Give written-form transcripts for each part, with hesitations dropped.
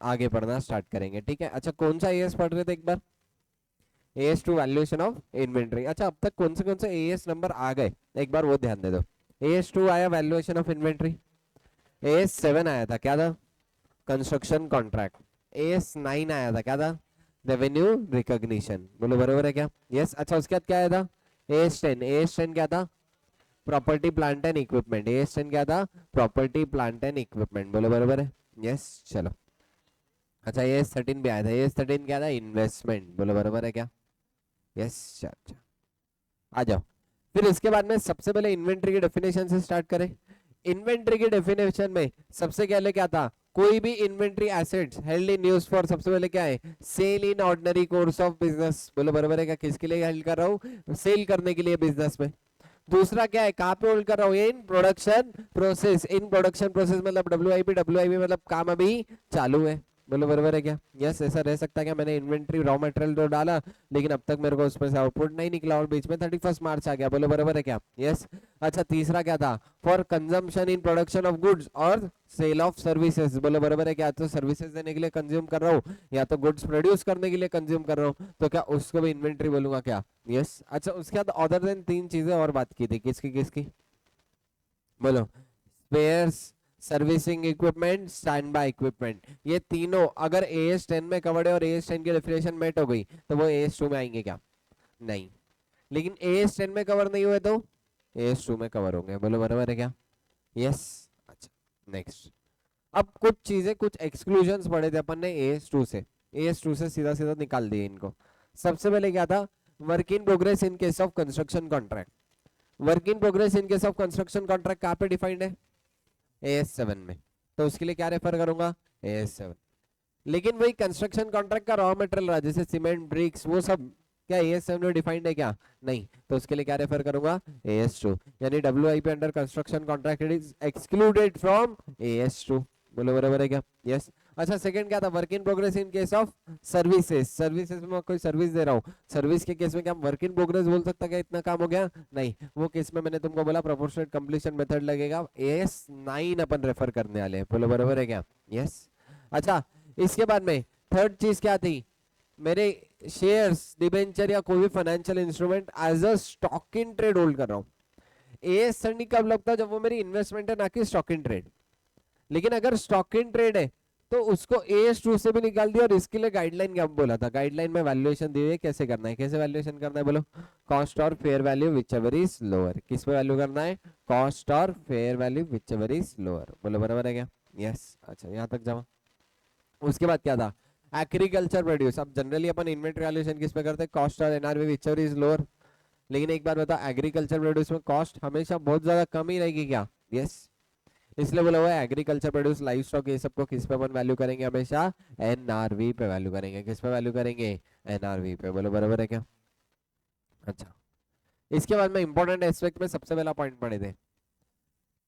आगे पढ़ना स्टार्ट करेंगे, ठीक है। अच्छा कौन सा एएस पढ़ रहे थे एक बार? AS two valuation of inventory. अच्छा अब तक कौन से एएस नंबर आ गए एक बार वो ध्यान दे दो। एएस टू आया valuation of inventory, as seven आया था क्या था? कंस्ट्रक्शन कॉन्ट्रैक्ट, एएस नाइन आया था क्या था? Revenue recognition. बोलो बरोबर है क्या? यस। अच्छा उसके बाद क्या आया था? एएस टेन, एएस टेन क्या था? Property plant and equipment. As ten क्या था? Property plant and equipment. बोलो बरोबर है? यस चलो। अच्छा एएस थर्टीन भी आया था, एएस थर्टीन क्या था? इन्वेस्टमेंट। बोलो बरोबर है क्या? यस अच्छा आ जाओ। फिर इसके बाद में सबसे पहले इन्वेंट्री की डेफिनेशन से स्टार्ट करें। इन्वेंट्री की डेफिनेशन में सबसे पहले क्या था? कोई भी inventory assets held in use for, सबसे पहले क्या है? Sale in ordinary course of business. बोलो बरोबर है क्या? किसके लिए हेल्ड कर रहा हूँ? सेल करने के लिए बिजनेस में। दूसरा क्या है? कहां पे होल्ड कर रहा हूं? इन प्रोडक्शन प्रोसेस। इन प्रोडक्शन प्रोसेस मतलब डब्ल्यूआईपी, डब्ल्यूआईपी मतलब काम अभी चालू है। बोलो बरोबर है क्या? यस। ऐसा रह सकता है क्या मैंने इन्वेंट्री रॉ मटेरियल तो डाला लेकिन अब तक मेरे को उसमें से आउटपुट नहीं निकला और बीच में 31 मार्च आ गया। बोलो बरोबर है क्या? यस। अच्छा तीसरा क्या था? For consumption in production of goods और सेल ऑफ सर्विसेज। बोलो बरोबर है क्या? तो सर्विसेज देने के लिए कंज्यूम कर रहा हूँ या तो गुड्स प्रोड्यूस करने के लिए कंज्यूम कर रहा हूँ, तो क्या उसको भी इन्वेंट्री बोलूंगा क्या? यस। अच्छा उसके बाद अदर देन तीन चीजें और बात की थी, किसकी किसकी? बोलो। Spares, servicing equipment, stand by equipment. ये तीनों अगर एएस 10 में कवर्ड है और एएस 10 की डेफिनेशन मेट हो गई तो वो एएस 2 में आएंगे क्या? नहीं। लेकिन एएस 10 में कवर नहीं हुए तो एएस 2 में कवर होंगे। बोलो बराबर है क्या? यस। अच्छा नेक्स्ट। अब कुछ चीजें कुछ एक्सक्लूजन्स पढ़े थे अपन ने एएस 2 से, एएस 2 से सीधा सीधा निकाल दिए इनको। सबसे पहले क्या था? Work in progress in case of construction contract. Work in progress in case of construction contract कहां पे डिफाइंड है? एएस 7 में। तो उसके लिए क्या रेफर करूंगा? एएस 7। लेकिन वही कंस्ट्रक्शन कॉन्ट्रैक्ट का रॉ मटेरियल रहा जैसे सीमेंट, ब्रिक्स, वो सब क्या एएस 7 में डिफाइंड है क्या? नहीं। तो उसके लिए क्या रेफर करूंगा? एएस 2। यानी WIP under construction contract is excluded from as 2। बोलो बराबर है क्या? यस। अच्छा सेकंड क्या था? Work in progress in case of services. Services में कोई सर्विस दे रहा हूँ, सर्विस के केस में क्या वर्क इन प्रोग्रेस बोल सकता क्या इतना काम हो गया? नहीं। वो केस में मैंने तुमको बोला प्रोपोर्शनेट कंप्लीशन मेथड लगेगा। एएस 9 अपन रेफर करने वाले हैं। बोलो बराबर है क्या? यस। अच्छा इसके बाद में थर्ड चीज क्या थी? मेरे शेयर्स, डिबेंचर या कोई भी financial instrument as a stock in trade hold कर रहा हूं। एएस सरनी कब लगता है? जब वो मेरी इन्वेस्टमेंट है ना कि स्टॉक इन ट्रेड। लेकिन अगर स्टॉक इन ट्रेड है तो उसको एएस 2 से भी निकाल दिया। और इसके लिए गाइडलाइन क्या बोला था? गाइडलाइन में वैल्यूएशन दी हुई कैसे करना है, कैसे वैल्यूएशन करना है? बोलो। कॉस्ट और fair value which ever is lower. किस पे वैल्यू करना है? कॉस्ट और fair value which ever is lower. बोलो बराबर है क्या? यस। अच्छा यहां तक जाओ। उसके बाद क्या था? Agriculture produce. अब जनरली अपन इन्वेंटरी वैल्यूएशन किस पे करते हैं? कॉस्ट और NRV whichever is lower. लेकिन एक बार बता, एग्रीकल्चर प्रोड्यूस में कॉस्ट हमेशा बहुत ज्यादा कम ही रहेगी क्या? यस। इसलिए बोला हुआ है एग्रीकल्चर प्रोड्यूस, लाइव स्टॉक, ये सबको किस पे अपन वैल्यू करेंगे? हमेशा एनआरवी पे वैल्यू करेंगे। किस पे वैल्यू करेंगे? एनआरवी पे। बोलो बराबर है क्या? अच्छा इसके बाद में इंपॉर्टेंट एस्पेक्ट में सबसे पहला पॉइंट पढ़े थे,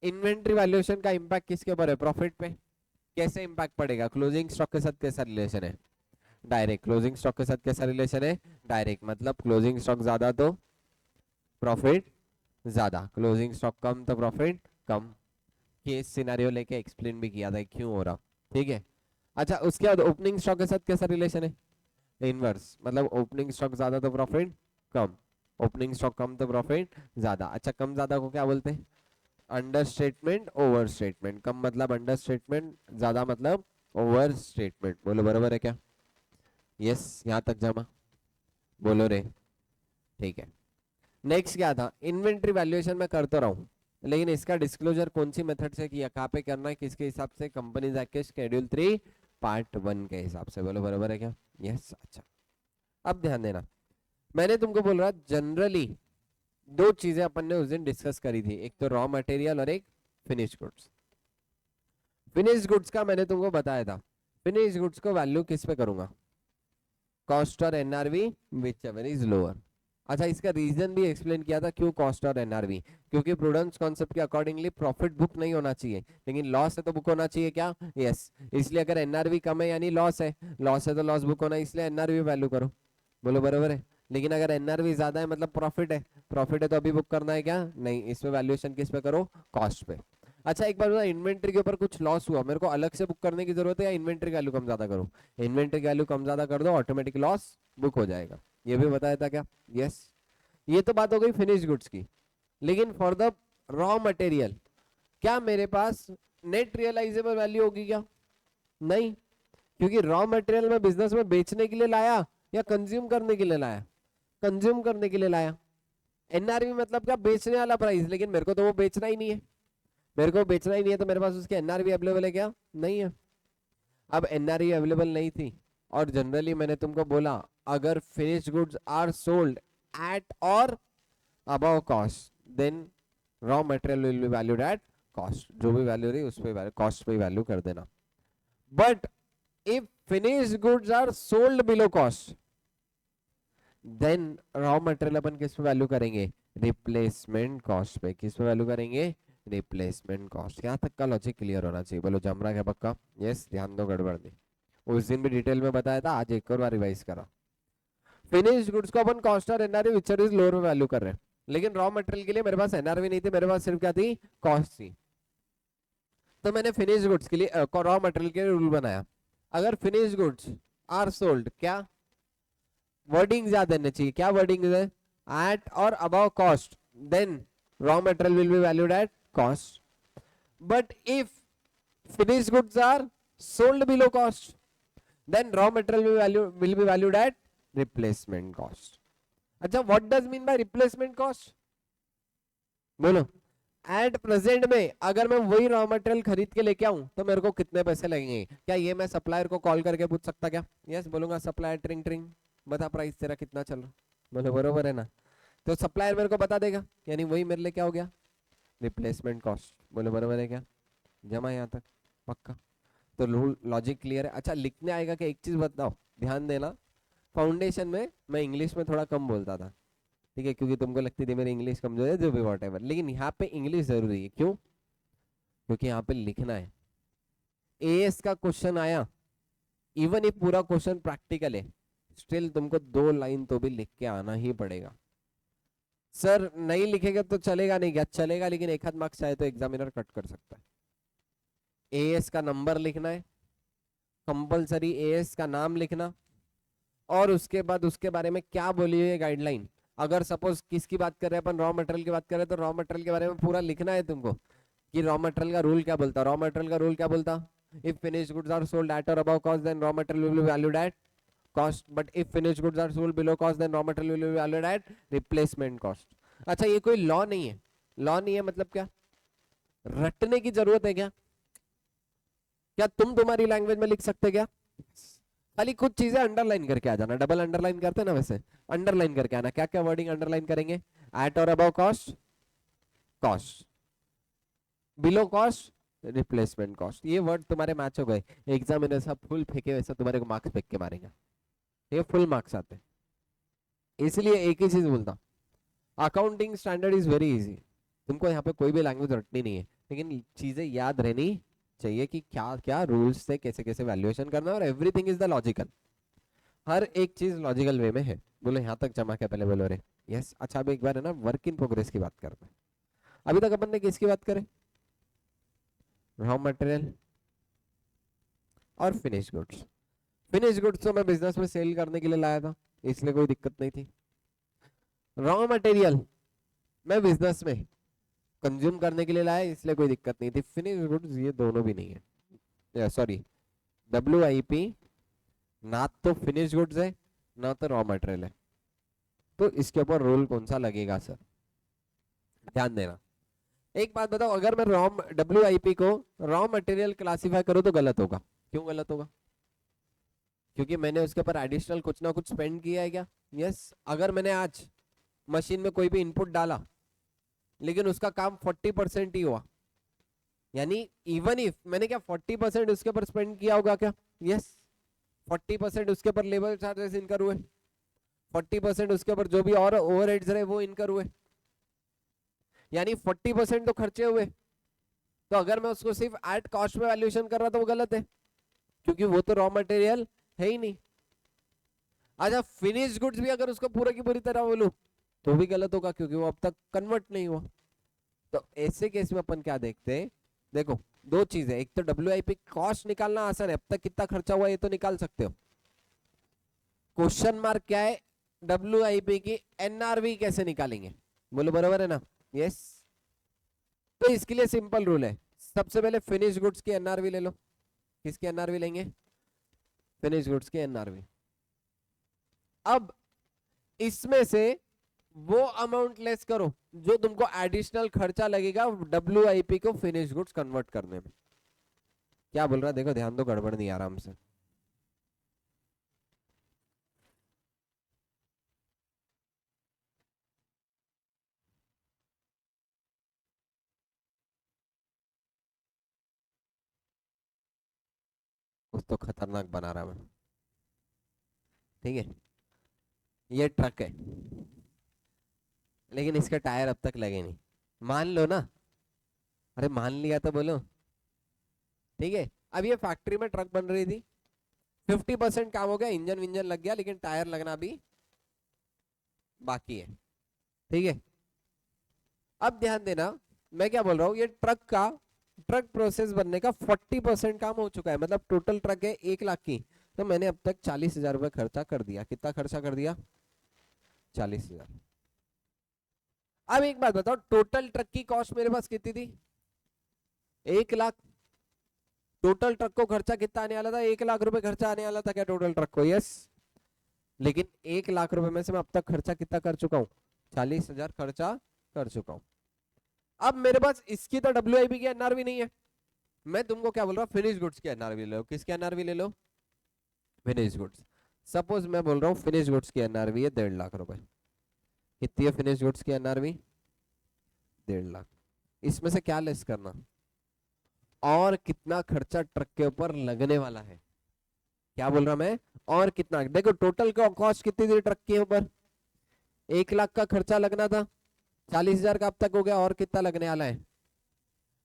इन्वेंट्री वैल्यूएशन का इंपैक्ट किसके ऊपर है? प्रॉफिट पे। कैसे इंपैक्ट पड़ेगा? क्लोजिंग स्टॉक के साथ कैसा रिलेशन है? डायरेक्ट। क्लोजिंग स्टॉक के साथ कैसा रिलेशन है? डायरेक्ट। मतलब क्लोजिंग स्टॉक ज्यादा तो प्रॉफिट ज्यादा, क्लोजिंग स्टॉक कम तो प्रॉफिट कम। केस सिनेरियो लेके एक्सप्लेन भी किया था क्यों हो रहा, ठीक है। अच्छा उसके बाद ओपनिंग स्टॉक के साथ कैसा रिलेशन है? इनवर्स। मतलब ओपनिंग स्टॉक ज्यादा तो प्रॉफिट कम, ओपनिंग स्टॉक कम तो प्रॉफिट ज्यादा। अच्छा कम ज्यादा को क्या बोलते हैं? Under statement, over statement. कम मतलब अंडर स्टेटमेंट, ज्यादा मतलब ओवर स्टेटमेंट। बोलो बराबर है क्या? यस। यहां तक जमा। बोलो रे। ठीक है। नेक्स्ट क्या था? इन्वेंट्री वैल्यूएशन में करता रहा हूं लेकिन इसका डिस्क्लोजर कौन सी मेथड से किया, कहां पे करना है, किसके हिसाब से? कंपनीज एक्ट के शेड्यूल 3 पार्ट 1 के हिसाब से। बोलो बराबर है क्या? यस। अच्छा अब ध्यान देना, मैंने तुमको बोल रहा जनरली दो चीजें अपन ने उस दिन डिस्कस करी थी, एक तो रॉ मटेरियल और एक फिनिश गुड्स। फिनिश गुड्स का मैंने तुमको बताया था, फिनिश गुड्स को वैल्यू किस पे करूंगा? कॉस्ट और NRV whichever is lower. अच्छा इसका रीजन भी एक्सप्लेन किया था क्यों कॉस्ट और एनआरवी, क्योंकि प्रूडेंस कॉन्सेप्ट के अकॉर्डिंगली प्रॉफिट बुक नहीं होना चाहिए लेकिन लॉस है तो बुक होना चाहिए क्या? यस। इसलिए अगर एनआरवी कम है यानी लॉस है, लॉस है तो लॉस बुक होना है, इसलिए एनआरवी वैल्यू करो। बोलो बरोबर है। लेकिन अगर एनआरवी ज्यादा है मतलब प्रॉफिट है, प्रॉफिट है तो अभी बुक करना है क्या? नहीं। इसमें वैल्यूएशन किस पे करो? कॉस्ट पे। अच्छा एक बार बता, इन्वेंट्री के ऊपर कुछ लॉस हुआ, मेरे को अलग से बुक करने की जरूरत है या इन्वेंट्री वैल्यू कम ज्यादा करूं? इन्वेंट्री वैल्यू कम ज्यादा कर दो, ऑटोमेटिक लॉस बुक हो जाएगा। ये भी बताया था क्या? यस। ये तो बात हो गई फिनिश गुड्स की। लेकिन फॉर द रॉ मटेरियल क्या मेरे पास नेट रियलाइजेबल वैल्यू होगी क्या? नहीं, क्योंकि रॉ मटेरियल में बिजनेस में बेचने के लिए लाया या कंज्यूम करने के लिए लाया? कंज्यूम करने के लिए लाया। एनआरवी मतलब क्या? बेचने वाला प्राइस। लेकिन मेरे को तो वो बेचना ही नहीं है, मेरे को बेचना ही नहीं है, तो मेरे पास उसकी एनआरवी अवेलेबल है क्या? नहीं है। अब एनआरवी अवेलेबल नहीं थी और जनरली मैंने तुमको बोला अगर finish goods are sold at और above cost then raw material will be valued at cost. जो भी वैल्यू रही उस पे कॉस्ट पे वैल्यू कर देना। But if finish goods are sold below cost then raw material अपन किस पे वैल्यू करेंगे? रिप्लेसमेंट कॉस्ट पे। किस पे वैल्यू करेंगे? Replacement cost. यहाँ तक का लॉजिक क्लियर होना चाहिए। बोलो जम रहा है पक्का? यस, ध्यान दो, गड़बड़ नहीं। उस दिन भी डिटेल में बताया था, आज एक और बार रिवाइज करा। फिनिश गुड्स को अपन कॉस्ट और एनआरवी विचर इज लोअर में वैल्यू कर रहे हैं, लेकिन रॉ मटेरियल के लिए मेरे पास एनआरवी नहीं थी, मेरे पास सिर्फ क्या थी? कॉस्ट थी। तो मैंने फिनिश गुड्स के लिए रॉ मटेरियल के लिए रूल बनाया, अगर फिनिश गुड्स आर सोल्ड, क्या वर्डिंग याद रहना चाहिए, क्या वर्डिंग है? एट और above cost then raw material will be valued at cost. But if finish goods are sold below cost then raw material will be valued at replacement cost. अच्छा, what does mean by replacement cost? बोलो। At present में अगर मैं वही raw material खरीद के लेके आऊं तो मेरे को कितने पैसे लगेंगे? क्या ये मैं सप्लायर को कॉल करके पूछ सकता क्या? यस, बोलूंगा सप्लायर ट्रिंग ट्रिंग बता प्राइस तेरा कितना चल रहा। बोलो बरोबर है ना? तो सप्लायर मेरे को बता देगा, यानी वही मेरे लिए क्या हो गया? Replacement cost. बोलो बरोबर है क्या? जमा यहाँ तक पक्का? तो लॉजिक क्लियर है। अच्छा लिखने आएगा क्या? एक चीज बताओ, ध्यान देना, फाउंडेशन में मैं इंग्लिश में थोड़ा कम बोलता था, ठीक है, क्योंकि तुमको लगती थी मेरी इंग्लिश कमजोर है, जो भी वॉट, लेकिन यहाँ पे इंग्लिश जरूरी है। क्यों? क्योंकि यहाँ पे लिखना है। एएस का क्वेश्चन आया, इवन ये पूरा क्वेश्चन प्रैक्टिकल है, स्टिल तुमको 2 लाइन तो भी लिख के आना ही पड़ेगा। सर नहीं लिखेगा तो चलेगा? नहीं क्या चलेगा, लेकिन एक आध मार्क्स चाहे तो एग्जामिनर कट कर सकता है। एएस का नंबर लिखना है, कंपलसरी एएस का नाम लिखना, और उसके बाद उसके बारे में क्या बोली हुई है गाइडलाइन। अगर सपोज किसकी बात कर रहे हैं अपन? रॉ मटेरियल की बात कर रहे हैं, तो रॉ मटेरियल के बारे में पूरा लिखना है तुमको कि रॉ मटेरियल का रूल क्या बोलता। रॉ मटेरियल का रूल क्या बोलता? If finish goods are sold at और above cost then raw material will be valued at cost, but if finish goods are sold below cost then raw material will be valued at replacement cost. अच्छा ये कोई law नहीं है। Law नहीं है मतलब क्या? रटने की जरूरत है क्या? क्या तुम तुम्हारी लैंग्वेज में लिख सकते क्या? खाली कुछ चीजें अंडरलाइन करके आ जाना, डबल अंडरलाइन करते ना वैसे अंडरलाइन करके आना। क्या क्या वर्डिंग अंडरलाइन करेंगे? एट और above cost, cost, below cost, replacement cost. ये वर्ड तुम्हारे मैच हो गए, एग्जामिनर साहब फुल फेंके वैसा तुम्हारे को मार्क्स फेंक के मारेंगे, ये फुल मार्क्स आते हैं। इसलिए एक ही चीज बोलता, accounting standard is very easy. तुमको यहाँ पे कोई भी लैंग्वेज रटनी नहीं है, लेकिन चीजें याद रहनी चाहिए कि क्या क्या रूल्स से कैसे कैसे वैल्यूएशन करना है, और एवरीथिंग इज द लॉजिकल, हर एक चीज लॉजिकल वे में है। बोलो यहाँ तक जमा क्या? पहले बोलो रे यस। अच्छा अब एक बार है ना वर्क इन प्रोग्रेस की बात करते हैं। अभी तक अपन ने किसकी बात करें? रॉ मटेरियल और फिनिश गुड्स। फिनिश गुड्स तो मैं बिजनेस में सेल करने के लिए लाया था, इसलिए कोई दिक्कत नहीं थी। रॉ मटेरियल मैं बिजनेस में कंज्यूम करने के लिए लाया, इसलिए कोई दिक्कत नहीं थी। फिनिश गुड्स ये दोनों भी नहीं है, सॉरी WIP ना तो फिनिश गुड्स है ना तो रॉ मटेरियल है, तो इसके ऊपर रूल कौन सा लगेगा सर? ध्यान देना। एक बात बताओ, अगर मैं WIP को रॉ मटेरियल क्लासीफाई करूं तो गलत होगा। क्यों गलत होगा? क्योंकि मैंने उसके ऊपर एडिशनल कुछ ना कुछ स्पेंड किया है क्या? यस। अगर मैंने आज मशीन में कोई भी इनपुट डाला लेकिन उसका काम 40% ही हुआ, यानी इवन इफ मैंने क्या 40% उसके ऊपर स्पेंड किया होगा क्या? यस। 40% उसके ऊपर लेबर चार्जेस इनकर हुए, 40% उसके ऊपर जो भी और ओवरहेड्स रहे वो इनकर हुए, यानी 40% तो खर्चे हुए। तो अगर मैं उसको सिर्फ एट कॉस्ट में वैल्यूएशन कर रहा तो वो गलत है, क्योंकि वो तो रॉ मटेरियल है ही नहीं। अच्छा फिनिश गुड्स भी अगर उसको पूरा की पूरी तरह बोलूं तो भी गलत होगा, क्योंकि वो अब तक कन्वर्ट नहीं हुआ। तो ऐसे केस में अपन क्या देखते हैं देखो दो चीज है, एक तो WIP कॉस्ट निकालना आसान है, अब तक कितना खर्चा हुआ ये तो निकाल सकते हो। क्वेश्चन मार्क क्या है, WIP की NRV कैसे निकालेंगे, बोलो बराबर है ना। यस, तो इसके लिए सिंपल रूल है, सबसे पहले फिनिश गुड्स की NRV ले लो। किसकी NRV लेंगे, फिनिश गुड्स की NRV। अब इसमें से वो अमाउंट लेस करो जो तुमको एडिशनल खर्चा लगेगा WIP को फिनिश गुड्स कन्वर्ट करने में। क्या बोल रहा है देखो, ध्यान दो, गड़बड़ नहीं, आराम से। कुछ तो खतरनाक बना रहा मैं, ठीक है। ये ट्रक है, लेकिन इसके टायर अब तक लगे नहीं, मान लो ना। अरे मान लिया तो बोलो, ठीक है। अब ये फैक्ट्री में ट्रक बन रही थी, 50% काम हो गया, इंजन विंजन लग गया, लेकिन टायर लगना भी बाकी है, ठीक है। अब ध्यान देना, मैं क्या बोल रहा हूँ, ये ट्रक प्रोसेस बनने का 40% काम हो चुका है, मतलब टोटल ट्रक है 1 लाख की, तो मैंने अब तक 40,000 रुपये खर्चा कर दिया। कितना खर्चा कर दिया, 40,000। अब एक बात बताओ, टोटल ट्रक की कॉस्ट मेरे पास कितनी थी, 1 लाख। टोटल ट्रक को खर्चा कितना आने वाला था, 1 लाख रुपए खर्चा आने वाला था क्या टोटल ट्रक को, यस। लेकिन 1 लाख रुपए में से मैं अब तक खर्चा कितना कर चुका हूँ, 40,000 खर्चा कर चुका हूँ। अब मेरे पास इसकी तो WIP की NRV नहीं है, मैं तुमको क्या बोल रहा हूँ, फिनिश गुड्स की NRV ले लो। किसकी NRV ले लो, फिनिश गुड्स। सपोज मैं बोल रहा हूँ फिनिश गुड्स की NRV है 1.5 लाख रुपए। कितनी है फिनिश गुड्स की NRV, 1.5 लाख। इसमें से क्या लेस करना, और कितना खर्चा ट्रक के ऊपर लगने वाला है। क्या बोल रहा मैं, और कितना, देखो टोटल कॉस्ट कितनी थी ट्रक के ऊपर, 1 लाख का खर्चा लगना था, 40,000 का अब तक हो गया, और कितना लगने वाला है,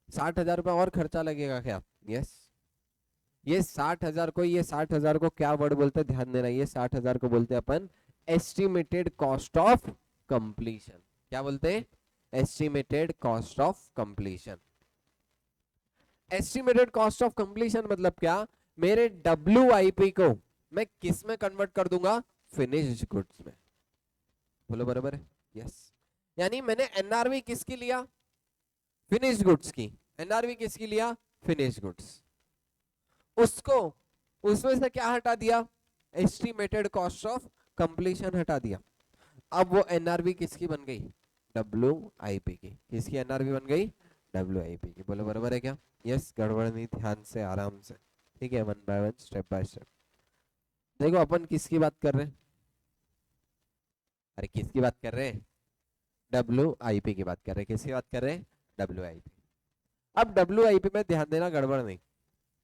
60,000 रुपये और खर्चा लगेगा क्या, यस। ये 60,000 को, ये 60,000 को क्या वर्ड बोलते हैं, ध्यान देना, ये 60,000 को बोलते हैं अपन एस्टिमेटेड कॉस्ट ऑफ कंप्लीशन। क्या बोलते हैं, estimated cost of completion. Estimated cost of completion मतलब क्या, मेरे WIP को मैं किस में कन्वर्ट कर दूंगा, फिनिश्ड गुड्स में। बोलो बराबर है, यस। यानी मैंने NRV किसकी लिया, फिनिश्ड गुड्स की। NRV किसकी लिया, फिनिश्ड गुड्स। उसको, उसमें से क्या हटा दिया, एस्टिमेटेड कॉस्ट ऑफ कंप्लीशन हटा दिया। अब वो NRV किसकी बन गई, WIP की। किसकी NRV बन गई, WIP की। बोलो बराबर है क्या, यस। गड़बड़ नहीं, ध्यान से आराम से, ठीक है, one by one, step by step. देखो अपन किसकी बात कर रहे हैं, अरे किसकी बात कर रहे हैं, WIP की बात कर रहे हैं। किसकी बात कर रहे हैं, WIP। अब WIP में ध्यान देना, गड़बड़ नहीं।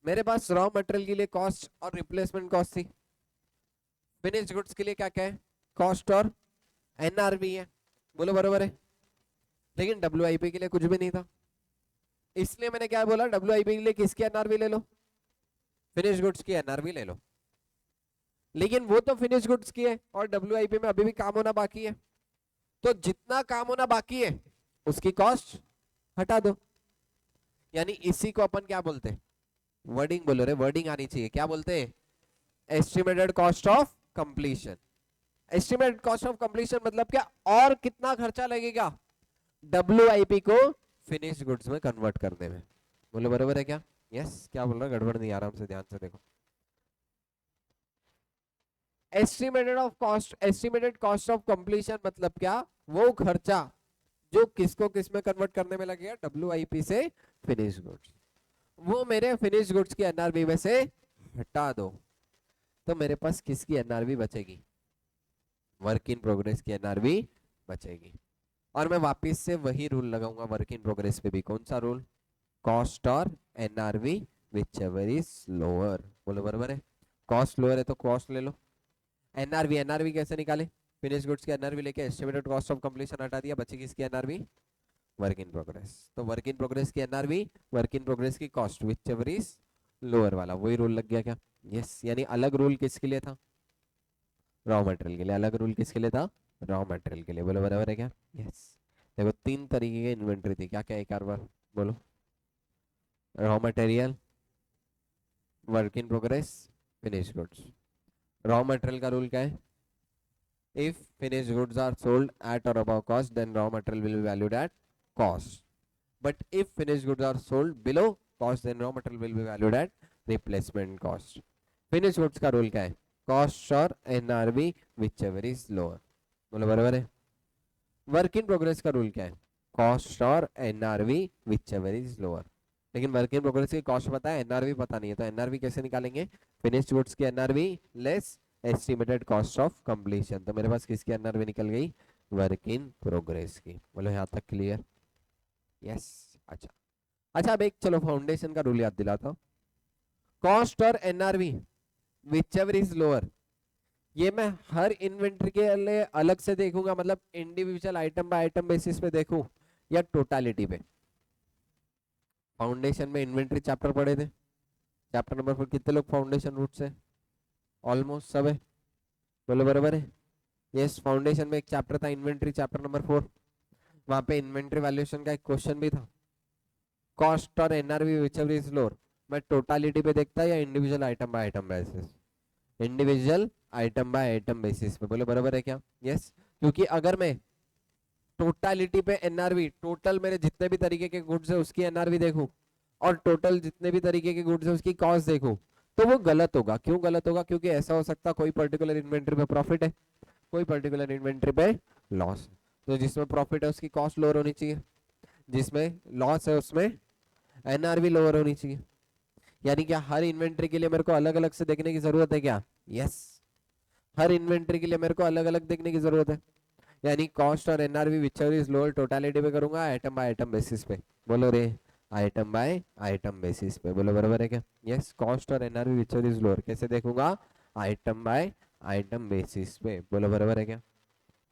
मेरे पास रॉ मटेरियल के लिए कॉस्ट और रिप्लेसमेंट कॉस्ट थी, फिनिश्ड गुड्स के लिए क्या क्या है, कॉस्ट और NRV है। बोलो बराबर है। लेकिन WIP के लिए कुछ भी नहीं था, इसलिए मैंने क्या बोला, WIP के लिए किसकी NRV ले लो, फिनिश गुड्स की NRV ले लो। लेकिन वो तो फिनिश गुड्स की है, और WIP में अभी भी काम होना बाकी है, तो जितना काम होना बाकी है उसकी कॉस्ट हटा दो। यानी इसी को अपन क्या बोलते हैं, वर्डिंग बोलो रे, वर्डिंग आनी चाहिए, क्या बोलते हैं, estimated cost of completion. Estimated cost of completion मतलब क्या, और कितना खर्चा लगेगा WIP को फिनिश गुड्स में कन्वर्ट करने में। बोलो बराबर है क्या, यस। क्या बोल रहा, गड़बड़ नहीं, आराम से ध्यान से देखो। एस्टिमेटेड कॉस्ट ऑफ कंप्लीशन मतलब क्या, वो खर्चा जो किसको किस में कन्वर्ट करने में लगेगा, WIP से फिनिश गुड्स, वो मेरे फिनिश गुड्स की NRV में से हटा दो। तो मेरे पास किसकी NRV बचेगी, वर्क इन प्रोग्रेस की NRV बचेगी। और मैं वापस से वही रूल लगाऊंगा वर्क इन प्रोग्रेस पे भी। कौन सा रूल, कॉस्ट और NRV which ever is lower. बोलो बराबर है, कॉस्ट लोअर है तो कॉस्ट ले लो। NRV कैसे निकाले, फिनिश गुड्स की NRV लेके एस्टिमेटेड कॉस्ट ऑफ कंप्लीशन हटा दिया, बची किसकी NRV, वर्क इन प्रोग्रेस। तो वर्क इन प्रोग्रेस की NRV, वर्क इन प्रोग्रेस की cost which ever is lower वाला, वही रूल लग गया क्या, यस। यानी अलग रूल किसके लिए था, रॉ मटेरियल के लिए। अलग रूल किसके लिए था, रॉ मटेरियल के लिए। बोलो बराबर है क्या, यस। देखो 3 तरीके की इन्वेंट्री थी, क्या क्या, एक बार बोलो। Raw material, work in progress, finish goods. Raw material का रूल क्या है? If finish goods are sold at और above cost then raw material will be valued at cost, but if finish goods are sold below cost then raw material will be valued at replacement cost. Finish goods का rule क्या है? Cost और NRV whichever is lower. बोलो बराबर है। Work in progress का rule क्या है? कॉस्ट और NRV whichever is lower. लेकिन वर्क इन प्रोग्रेस की कॉस्ट पता है, एनआरवी पता नहीं है, तो एनआरवी कैसे निकालेंगे? फिनिश्ड गुड्स की NRV less estimated cost of completion. तो मेरे पास किसकी एनआरवी निकल गई? वर्क इन प्रोग्रेस की। बोलो यहाँ तक क्लियर? यस। अच्छा अच्छा, अब एक चलो फाउंडेशन का रूल याद दिलाता हूँ। कॉस्ट और NRV whichever is lower, ये मैं हर इन्वेंटरी के लिए अलग से देखूंगा, मतलब individual item by item basis पे देखूं या टोटालिटी पे? फाउंडेशन में इन्वेंटरी चैप्टर पढ़े थे, चैप्टर नंबर 4 कितने लोग फाउंडेशन रूट से? ऑलमोस्ट सब है। बोलो बराबर है। यस, फाउंडेशन में एक चैप्टर था इन्वेंटरी, चैप्टर नंबर 4, वहां पे इन्वेंटरी वैल्यूएशन का एक क्वेश्चन भी था। कॉस्ट और एनआरवी व्हिचएवर इज लोअर, मैं टोटालिटी पे देखता या individual item by item basis? Individual item by item basis पे। बोलो बराबर है क्या? यस। क्योंकि अगर मैं टोटालिटी पे एनआरवी, टोटल मेरे जितने भी तरीके के गुड्स है उसकी एनआरवी देखूं और टोटल जितने भी तरीके के गुड्स है उसकी कॉस्ट देखूं, तो वो गलत होगा। क्यों गलत होगा? क्योंकि ऐसा हो सकता कोई पर्टिकुलर इन्वेंटरी पे प्रॉफिट है, कोई पर्टिकुलर इन्वेंटरी पे लॉस। तो जिसमें प्रॉफिट है उसकी कॉस्ट लोअर होनी चाहिए, जिसमें लॉस है उसमें एनआरवी लोअर होनी चाहिए। यानी क्या हर इन्वेंटरी के लिए मेरे को अलग अलग से देखने की जरूरत है क्या? यस, हर इन्वेंटरी के लिए मेरे को अलग अलग देखने की जरूरत है। यानी कॉस्ट और एनआरवी विचर इज लोअर टोटालिटी पे करूंगा आइटम बाय आइटम बेसिस पे। बोलो रे, आइटम बाय आइटम बेसिस पे। बोलो बराबर है क्या? यस, कॉस्ट और एनआरवी विचर इज लोअर कैसे देखूंगा? आइटम बाय आइटम बेसिस पे। बोलो बराबर है क्या?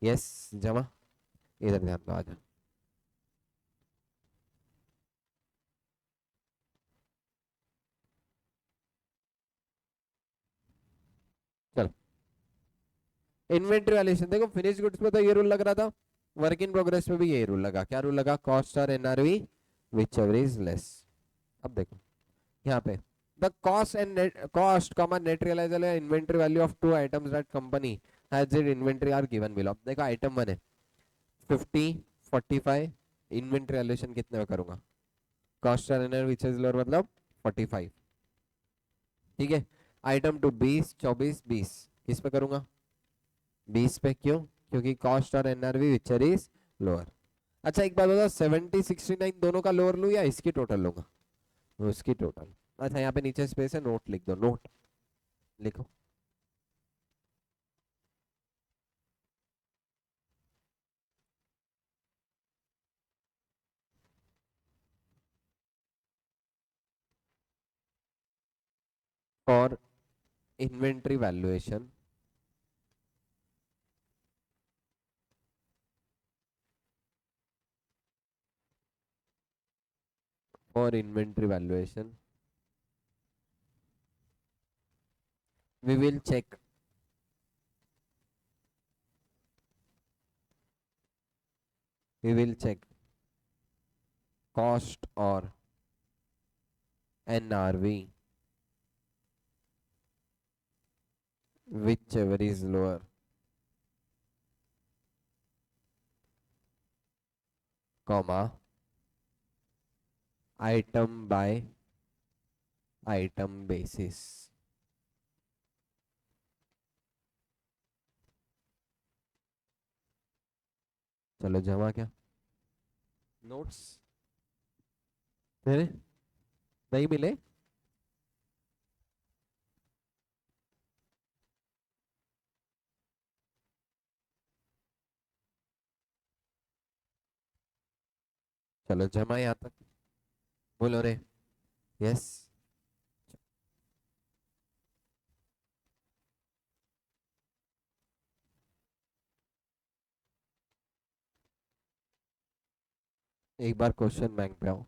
यस। जमा, इधर ध्यान दो, आजा। चलो, इन्वेंटरी वैल्यूएशन देखो, फिनिश गुड्स में तो ये रूल लग रहा था, वर्क इन प्रोग्रेस में भी यही रूल लगा। क्या रूल लगा? कॉस्ट और NRV whichever is less. अब देखो यहाँ पे the cost and net cost comma net realizable inventory value of two items that company has in inventory are given below। देखो आइटम 1 है 50 45, इन्वेंटरी वैल्यूएशन कितने में करूंगा? कॉस्ट और एनआरवी विच इज लोअर मतलब 45, ठीक है। आइटम 2 20 24 20, किस पे करूंगा? 20 पे। क्यों? क्योंकि कॉस्ट और एनआरवी विच इज लोअर। अच्छा एक बात बताओ, 70 69 दोनों का लोअर लूं या इसकी टोटल लूंगा? उसकी टोटल। अच्छा यहाँ पे नीचे स्पेस है, नोट लिख दो, नोट लिखो। और inventory valuation for inventory valuation we will check we will check cost or NRV whichever is lower, comma item by item basis। चलो जमा क्या? नोट्स मेरे नहीं मिले? चलो जमा यहाँ तक। बोलो रे। यस। एक बार क्वेश्चन बैंक पे आओ,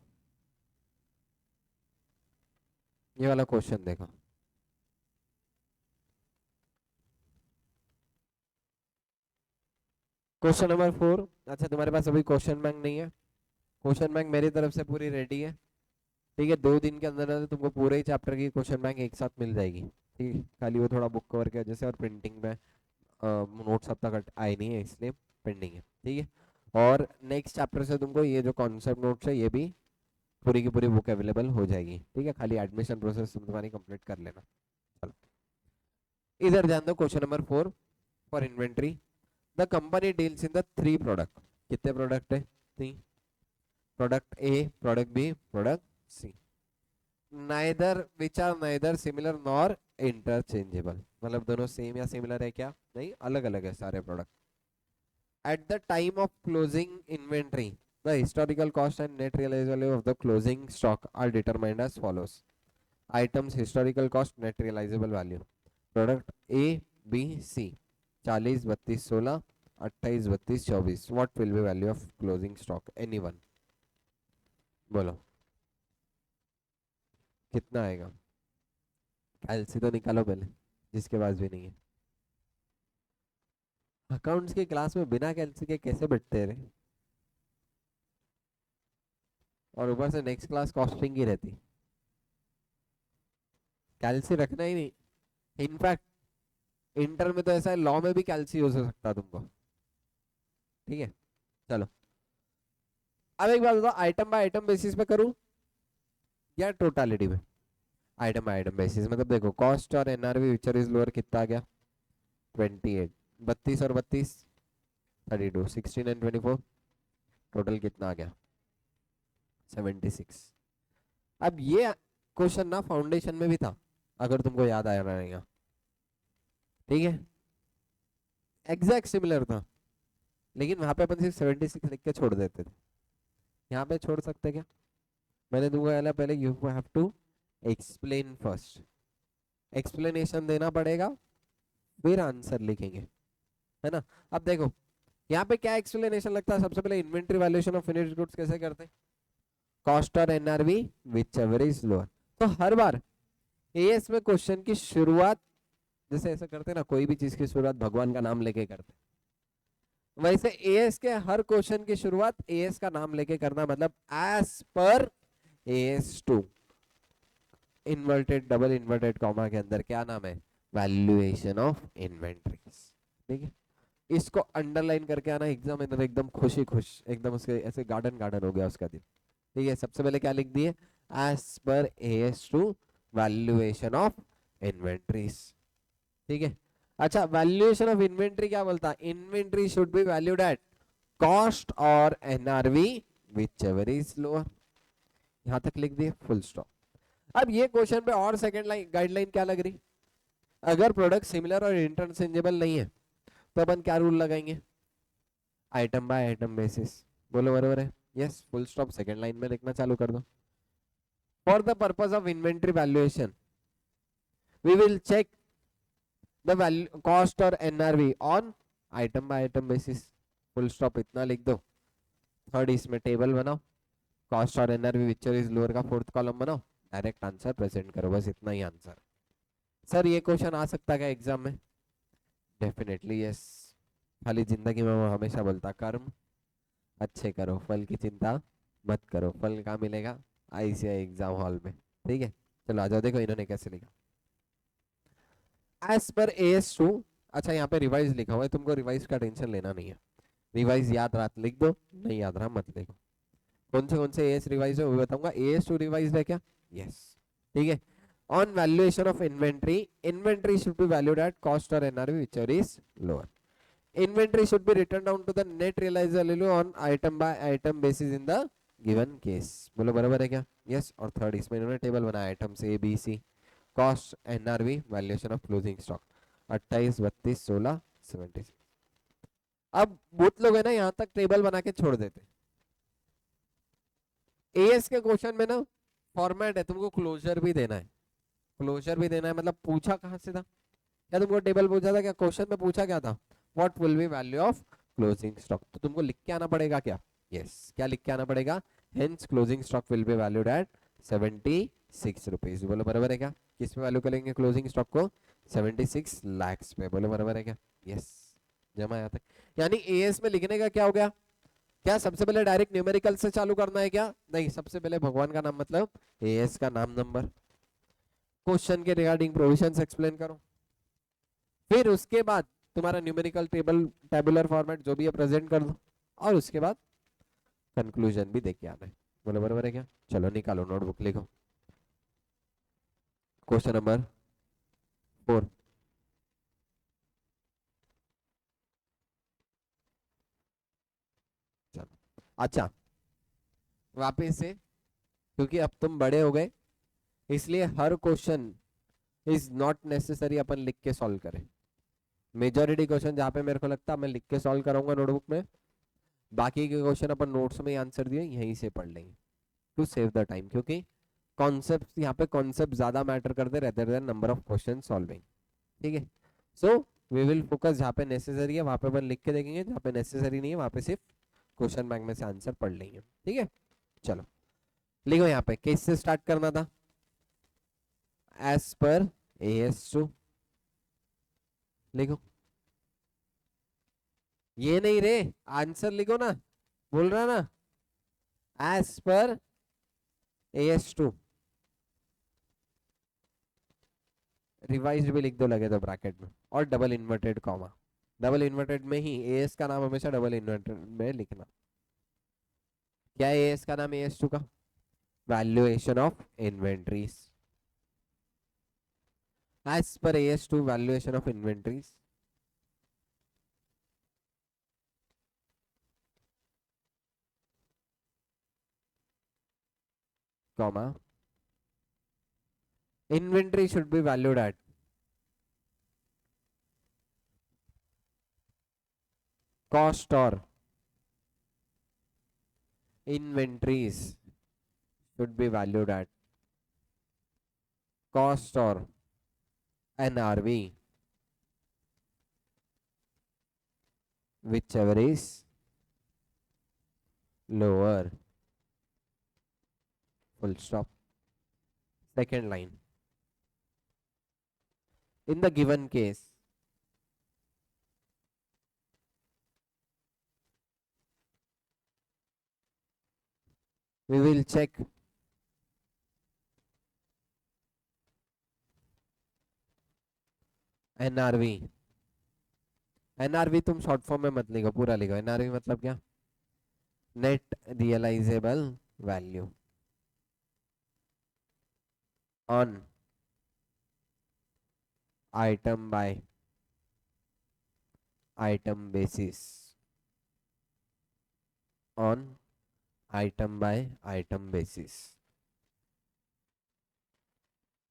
ये वाला क्वेश्चन देखो। Question number 4। अच्छा तुम्हारे पास अभी क्वेश्चन बैंक नहीं है? क्वेश्चन बैंक मेरी तरफ से पूरी रेडी है। ठीक है, 2 दिन के अंदर अंदर तुमको पूरे ही चैप्टर की क्वेश्चन बैंक एक साथ मिल जाएगी। ठीक है, खाली वो थोड़ा बुक कवर की वजह से और प्रिंटिंग में नोट्स अब तक आए नहीं है इसलिए पेंडिंग है। ठीक है, और नेक्स्ट चैप्टर से तुमको ये जो कॉन्सेप्ट नोट्स है ये भी पूरी की पूरी बुक अवेलेबल हो जाएगी। ठीक है, खाली एडमिशन प्रोसेस तुम तुम्हारी कंप्लीट कर लेना। चलो इधर ध्यान दो, question number 4 for inventory. The company deals in the 3 product. कितने प्रोडक्ट है? 3। Product A, product B, product C. Neither which are neither similar nor interchangeable, मतलब दोनों सेम या सिमिलर है क्या? नहीं, अलग अलग है सारे product. At the time of closing inventory the historical cost and net realizable value of the closing stock are determined as follows. Items historical cost, net realizable value. Product A, B, C. 40, 32, 16, 28, 32, 24. What will be value of closing stock? Anyone? बोलो कितना आएगा? कैलसी तो निकालो पहले, जिसके पास भी नहीं है। अकाउंट्स की क्लास में बिना कैलसी के कैसे बैठते रहे? और ऊपर से नेक्स्ट क्लास कॉस्टिंग की रहती, कैलसी रखना ही नहीं। इनफैक्ट इंटर में तो ऐसा है, लॉ में भी कैलसी यूज हो सकता है तुमको। ठीक है, चलो अब एक बात बताओ, आइटम बाय आइटम बेसिस पे करूं या टोटालिटी में? आइटम बाय आइटम बेसिस, मतलब देखो कॉस्ट और एनआरवी विचर इज लोअर, कितना आ गया? 28। 32 और 32 32, 16 एंड 24 टोटल कितना आ गया? 76। अब ये क्वेश्चन ना फाउंडेशन में भी था, अगर तुमको याद आया रहेगा। ठीक है, एग्जैक्ट सिमिलर था, लेकिन वहां पे अपन सिर्फ 76 लिख के छोड़ देते थे। यहाँ पे छोड़ सकते क्या? मैंने तुमको कहला पहले you have to explain first, explanation देना पड़ेगा फिर आंसर लिखेंगे, है ना। अब देखो यहाँ पे क्या एक्सप्लेनेशन लगता है? सबसे पहले inventory valuation of finished goods कैसे करते हैं? कॉस्ट और NRV whichever is lower. तो हर बार एएस में क्वेश्चन की शुरुआत जैसे ऐसा करते हैं ना, कोई भी चीज की शुरुआत भगवान का नाम लेके करते हैं, वैसे एएस के हर क्वेश्चन की शुरुआत एएस का नाम लेके करना, मतलब एज पर AS2 inverted double inverted comma के अंदर क्या नाम है? Valuation of inventories. ठीक है, इसको अंडरलाइन करके आना एग्जाम में, एकदम खुशी खुश, एकदम उसके ऐसे गार्डन गार्डन हो गया उसका दिन। ठीक है, सबसे पहले क्या लिख दिए? एज पर AS2 वैल्यूएशन ऑफ इन्वेंट्रीज। ठीक है, अच्छा वैल्यूएशन ऑफ इन्वेंट्री क्या बोलता है? Inventory should be valued at cost और NRV whichever is lower. यहां तक लिख दिए, फुल स्टॉप। अब ये क्वेश्चन पे और सेकंड लाइन गाइडलाइन क्या लग रही? अगर प्रोडक्ट सिमिलर और इंटरचेंजेबल नहीं है तो अपन क्या रूल लगाएंगे? Item by item basis. बोलो बरोबर है? Yes, full stop, second line में लिखना चालू कर दो। For the purpose of inventory valuation we will check the value cost और NRV on item by item basis. Full stop, इतना लिख दो। थर्ड इसमें टेबल बनाओ, कॉस्ट और एनआरवी विच इज लोअर का 4th कॉलम बनाओ, डायरेक्ट आंसर प्रेजेंट करो, बस इतना ही आंसर। सर ये क्वेश्चन आ सकता है एग्जाम में? Definitely yes. खाली जिंदगी में वो हमेशा बोलता, कर्म अच्छे करो, फल की चिंता मत करो, फल कहाँ मिलेगा? ICAI एग्जाम हॉल में। ठीक है, चलो आ जाओ, देखो इन्होंने कैसे लिखा। एज पर AS2, अच्छा यहाँ पे रिवाइज लिखा हुआ है, तुमको रिवाइज का टेंशन लेना नहीं है, रिवाइज याद रहा लिख दो, नहीं याद रहा मत लिखो। कौन से एएस रिवाइज है वो बताऊंगा। AS2 रिवाइज है क्या? यस। ठीक है, on valuation of inventory should be valued at cost or NRV whichever is lower. Inventory should be written down to the net realizable value on item by item basis in the given case. बोलो बराबर है क्या? Yes. और third इसमें इन्होंने table बनाया, items A B C, cost NRV valuation of closing stock 28 32 16 76। अब बहुत लोग है ना यहाँ तक टेबल बना के छोड़ देते। एएस के क्वेश्चन में ना फॉर्मेट है, तुमको क्लोजर भी देना है, क्लोजर भी देना है, मतलब पूछा कहाँ से था? क्या तुमको टेबल पूछा था? क्या क्वेश्चन में पूछा क्या था? What will be value of closing stock, तो तुमको लिख के आना पड़ेगा क्या? यस, क्या लिख के आना पड़ेगा? Hence closing stock will be valued eight 76 rupees. बोलो बराबर है क्या? किस पे वैल्यू करेंगे क्लोजिंग स्टॉक को? 76 लाख पे। बोलो बराबर है क्या? यस, जमा यहाँ तक। यानी एएस में लिखने का क्या हो गया? क्या सबसे पहले डायरेक्ट न्यूमेरिकल से चालू करना है क्या? नहीं, सबसे पहले भगवान का नाम मतलब एएस का नाम नंबर, क्वेश्चन के रिगार्डिंग प्रोविजंस एक्सप्लेन करो, फिर उसके बाद तुम्हारा न्यूमेरिकल टेबल टेबुलर फॉर्मेट जो भी है प्रेजेंट कर दो, और उसके बाद कंक्लूजन भी देके आना है। बोलो बराबर है क्या? चलो निकालो नोटबुक, लिखो क्वेश्चन नंबर 4। चलो अच्छा, वापिस से, क्योंकि अब तुम बड़े हो गए इसलिए हर क्वेश्चन इज नॉट नेसेसरी अपन लिख के सॉल्व करें। मेजोरिटी क्वेश्चन जहाँ पे मेरे को लगता है मैं लिख के सॉल्व करूंगा नोटबुक में, बाकी के क्वेश्चन अपन नोट्स में ही आंसर दिए यहीं से पढ़ लेंगे टू सेव द टाइम, क्योंकि कॉन्सेप्ट यहाँ पे कॉन्सेप्ट ज्यादा मैटर करते rather than number of question solving. ठीक है, सो वी विल फोकस जहाँ पे नेसेसरी है वहां पे अपन लिख के देखेंगे, जहाँ पे नेसेसरी नहीं है वहां पे सिर्फ क्वेश्चन बैंक में से आंसर पढ़ लेंगे। ठीक है, चलो लिखो यहाँ पे किस से स्टार्ट करना था, एज पर AS2 लिखो। ये नहीं रे, आंसर लिखो ना, बोल रहा ना, एज पर AS2, रिवाइज भी लिख दो लगे तो ब्रैकेट में, और double inverted comma, double inverted में ही एएस का नाम हमेशा डबल इन्वर्टेड में लिखना। क्या है एएस का नाम AS2 का? वैल्यूएशन ऑफ इन्वेंट्रीज, एज पर AS2 valuation of inventories, comma, inventory should be valued at cost, or inventories should be valued at cost or NRV, whichever is lower, full stop. Second line, in the given case we will check NRV। NRV तुम short form में मत लिखो, पूरा लिखो। NRV मतलब क्या? Net realisable value on item by item basis, on item by item basis.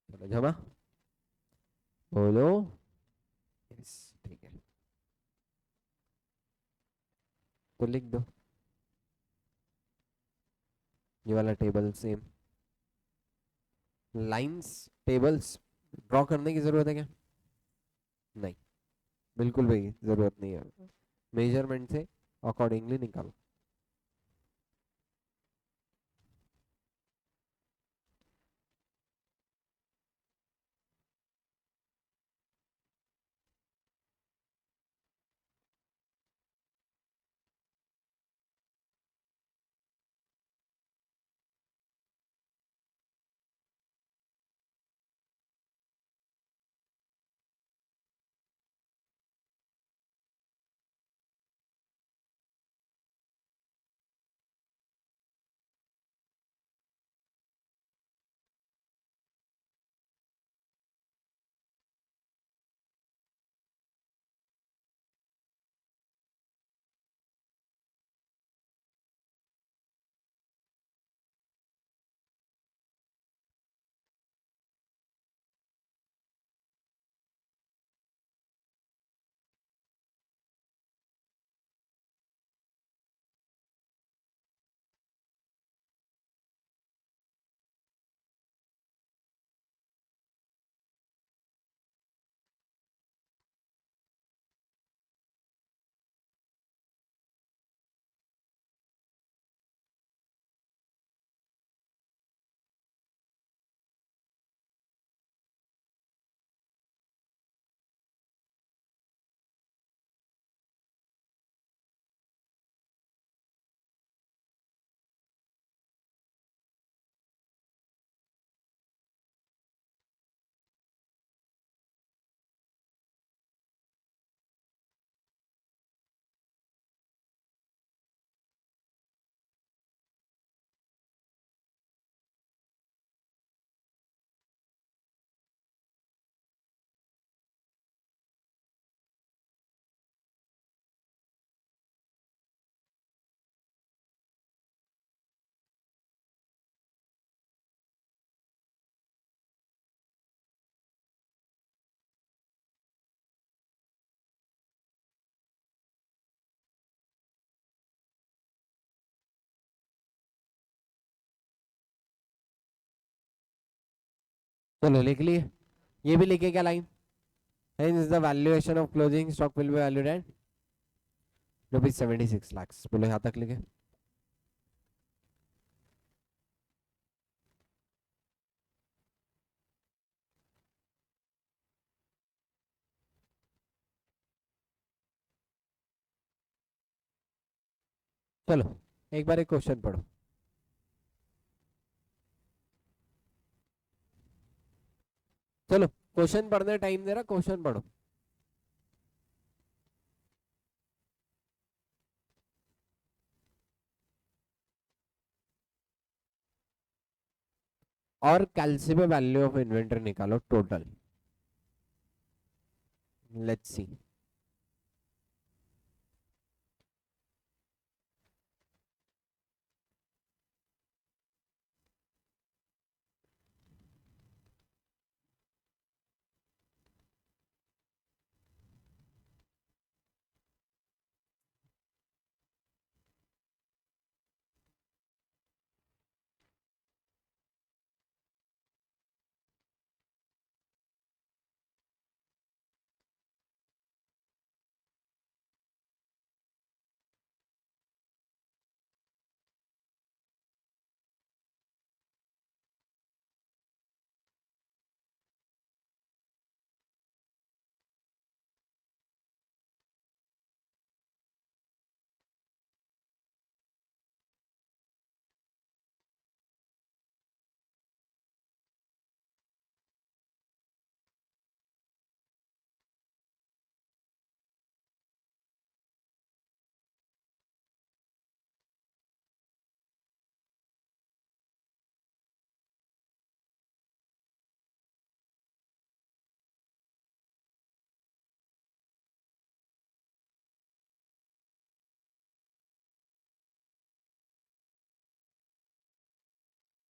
चलो जमा, बोलो यस, ठीक है, तो लिख दो ये वाला table same. Lines tables draw करने की जरूरत है क्या? नहीं, बिल्कुल भी जरूरत नहीं है, मेजरमेंट से अकॉर्डिंगली निकालो। चलो लिख लिए, ये भी लिखे क्या line, hence the valuation of closing stock will be valued at ₹76 lakhs। बोलो यहाँ तक लिखे। चलो एक बार एक क्वेश्चन पढ़ो। चलो क्वेश्चन पढ़ने टाइम दे रहा, क्वेश्चन पढ़ो। और कैलसी पे वैल्यू ऑफ इन्वेंटरी निकालो टोटल। Let's see.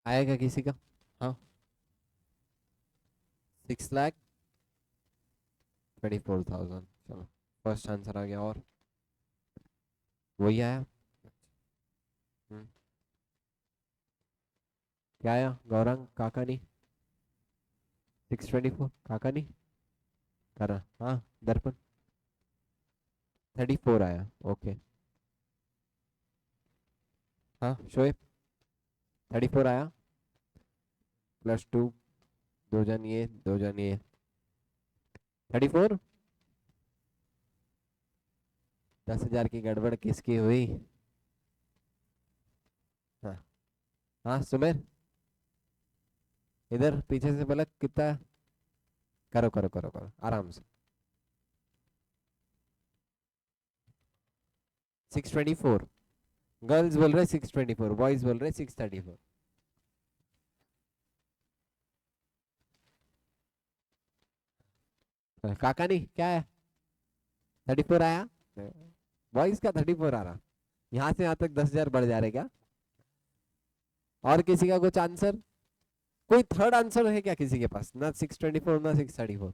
आएगा किसी का? हाँ 6,24,000। चलो फर्स्ट आंसर आ गया। और वही आया। हम्म, क्या आया गौरंग काका नहीं? 624 काका नहीं करा। हाँ दर्पण 34 आया। ओके हाँ शोएब 34 आया, +2, 2 जन ये 2 जन ये 34। 10,000 की गड़बड़ किसकी हुई? हाँ हाँ सुमेर इधर पीछे से बोला कितना। करो करो करो करो आराम से। 624 गर्ल्स बोल रहे 624, बॉयज बोल रहे 634। काका नहीं क्या है? 34 आया। बॉयज का 34 आ रहा। यहाँ से यहाँ तक 10,000 बढ़ जा रहे क्या? और किसी का कुछ आंसर? कोई थर्ड आंसर है क्या किसी के पास? ना 624 ना 634।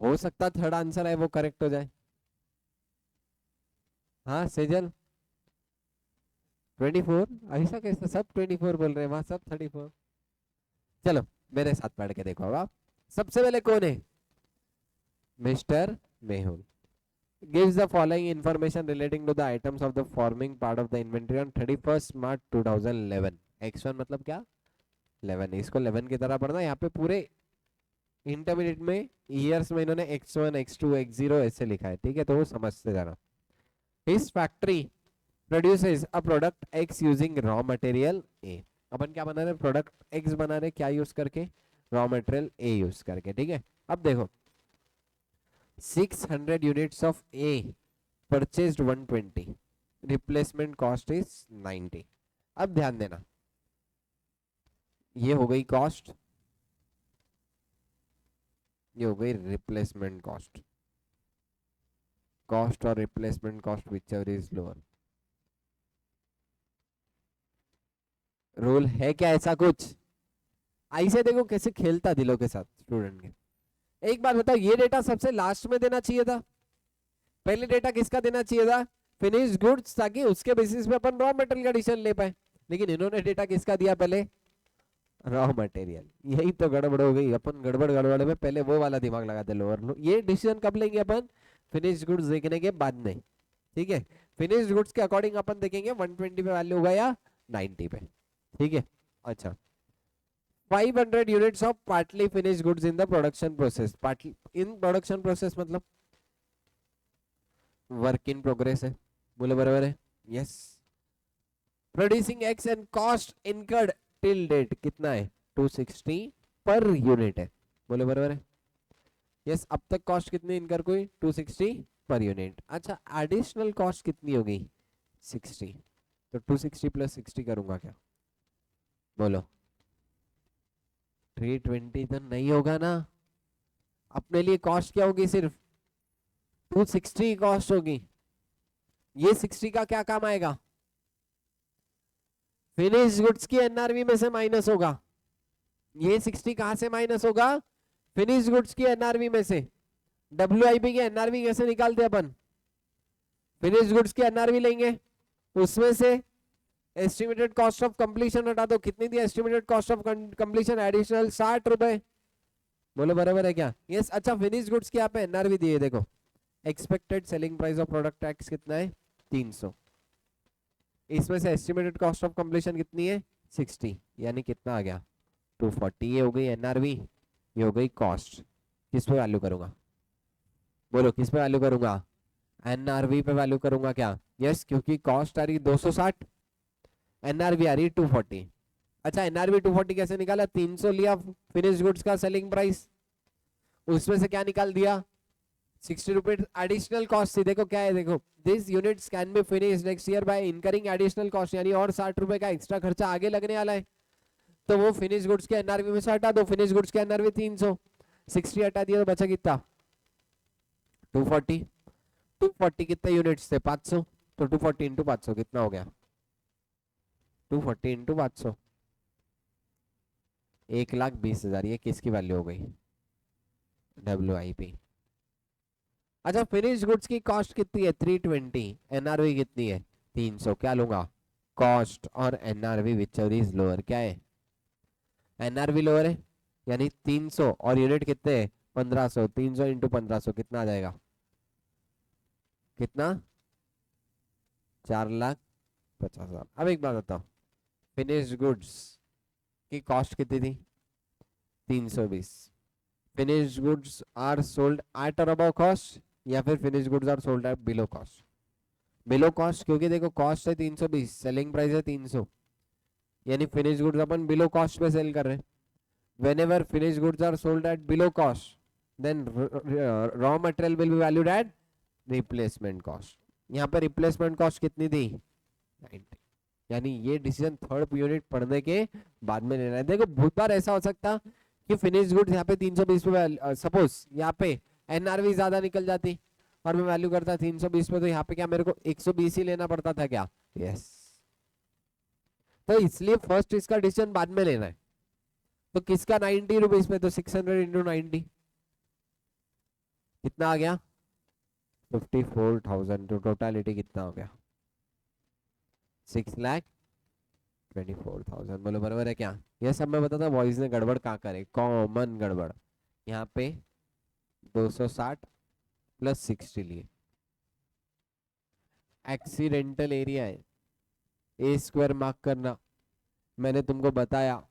हो सकता थर्ड आंसर है वो करेक्ट हो जाए। हाँ सेजल 24। ऐसा कैसा सब 24 बोल रहे हैं, वहां सब 34। चलो मेरे साथ पढ़ के देखो अब आप। सबसे पहले कौन है? Mister Mehul gives the following information relating to the items of the forming part of the inventory on 31st March 2011। x1 मतलब क्या? 11। इसको 11 की तरह पढ़ना। यहाँ पे पूरे इंटरमीडिएट में ईयर्स में इन्होंने x1 x2 x0 ऐसे लिखा है, ठीक है? तो वो समझते जाना। His factory produces a product X using raw material A। अपन क्या बना रहे? प्रोडक्ट X बना रहे, क्या यूज करके? रॉ मटेरियल A यूज करके, ठीक है? अब देखो 600 units of A purchased 120, replacement cost is 90। अब ध्यान देना, ये हो गई कॉस्ट, ये हो गई रिप्लेसमेंट कॉस्ट। कॉस्ट और replacement cost whichever is lower. Rule है क्या ऐसा कुछ? ऐसे देखो कैसे खेलता दिलों के साथ स्टूडेंट के। एक बात बताओ, ये डेटा सबसे लास्ट में देना चाहिए था? पहले डेटा किसका देना चाहिए था? फिनिश गुड्स, ताकि उसके बेसिस पे अपन रॉ मटेरियल का डिसीजन ले पाए। लेकिन इन्होंने डेटा किसका दिया पहले, रॉ मटेरियल। यही तो गड़बड़ हो गई, अपन गड़बड़ गड़बड़ में पहले वो वाला दिमाग लगाते लोअर। ये डिसीजन कब लेंगे अपन, फिनिश गुड्स देखने के बाद में, ठीक है। फिनिश गुड्स के अकॉर्डिंग अपन देखेंगे 120 पे वैल्यू होगा या 90 पे, ठीक है। अच्छा 500 units of partly finish goods in the production process. Partly in production process मतलब वर्क इन प्रोग्रेस है, बोले बराबर है, yes. Producing X and cost incurred till date कितना है, 260 पर यूनिट है, बोले बराबर है, यस। अब तक कॉस्ट कितनी इनकर कोई, 260 पर यूनिट। अच्छा एडिशनल कॉस्ट कितनी होगी, 60, तो 260 प्लस 60 करूंगा क्या, बोलो 320 तो नहीं होगा ना। अपने लिए कॉस्ट क्या होगी, सिर्फ 260 कॉस्ट होगी। ये 60 का क्या काम आएगा, फिनिश गुड्स की एनआरवी में से माइनस होगा। ये 60 कहां से माइनस होगा, फिनिश गुड्स की एनआरवी में से। डब्ल्यूआईपी की एनआरवी कैसे निकालते अपन, फिनिश गुड्स की एनआरवी लेंगे, उसमें से एस्टिमेटेड कॉस्ट ऑफ कंप्लीशन हटा दो। कितनी थी estimated cost of completion, additional 60 रुपए, बोलो बराबर है क्या, यस। अच्छा फिनिश गुड्स की यहाँ पे एनआरवी दी है, देखो expected selling price of product tax कितना है, 300। इसमें से एस्टिमेटेड कॉस्ट ऑफ कंप्लीशन कितनी है, 60, यानी कितना आ गया 240। ये हो गई एनआरवी, ये हो गई कॉस्ट। किस पे वैल्यू करूंगा, बोलो किस पे वैल्यू करूंगा, एनआरवी पे वैल्यू करूंगा क्या, यस, क्योंकि कॉस्ट आ रही 260, एनआरवी आ रही 240। अच्छा एनआरवी 240 कैसे निकाला, 300 लिया फिनिश गुड्स का सेलिंग प्राइस, उसमें से क्या निकाल दिया 60 रुपीज एडिशनल कॉस्ट थी। देखो क्या है, देखो this units can be finish next year by incurring additional cost, यानी और 60 रुपए का एक्स्ट्रा खर्चा आगे लगने वाला है। तो वो फिनिश गुड्स के एनआरवी में से हटा दो, फिनिश गुड्स के एनआरवी 300, 60 हटा दिया तो बचा कितना 240। 240 कितने यूनिट्स थे 500, तो 240 इंटू 500 कितना हो गया 240 इंटू 500, 1,20,000। ये किसकी वैल्यू हो गई, डब्ल्यूआईपी। अच्छा फिनिश गुड्स की कॉस्ट कितनी है 320, एनआरवी कितनी है 300, क्या लूंगा कॉस्ट और एनआरवी विचर इज लोअर। क्या है एनआरवी लोअर है, यानी 300 और यूनिट कितने हैं 1500, 300 इंटू 1500 कितना आ जाएगा, कितना 4,50,000। अब एक बात बताओ, फिनिश गुड्स की कॉस्ट कितनी थी 320, finish goods are sold at और अबव कॉस्ट, या फिर finish goods are sold at below cost. Below cost, क्योंकि देखो कॉस्ट है 320, सेलिंग प्राइस है 300, यानी फिनिश गुड्स अपन बिलो कॉस्ट पे सेल कर रहे हैं। whenever finished goods are sold at below cost, then raw material will be valued at replacement cost। यहाँ पे रिप्लेसमेंट कॉस्ट कितनी थी 90, यानी ये डिसीजन थर्ड यूनिट पढ़ने के बाद में लेना है। देखो बहुत बार ऐसा हो सकता कि फिनिश गुड्स यहाँ पे 320 पे, सपोज यहाँ पे एनआरवी ज्यादा निकल जाती और मैं वैल्यू करता 320 पे, तो यहाँ पे क्या मेरे को 120 ही लेना पड़ता था क्या, यस। तो इसलिए फर्स्ट इसका डिसीजन बाद में लेना है। तो किसका 90 रुपीज पे, तो 600 इंटू 90 कितना आ गया 54,000। तो टोटलिटी कितना हो गया 6,24,000, बोलो बराबर है क्या। यह सब मैं बताता वॉइस ने गड़बड़ कहाँ करे, कॉमन गड़बड़ यहाँ पे 260 प्लस 60 लिए। एक्सीडेंटल एरिया है, ए स्क्वायर मार्क करना, मैंने तुमको बताया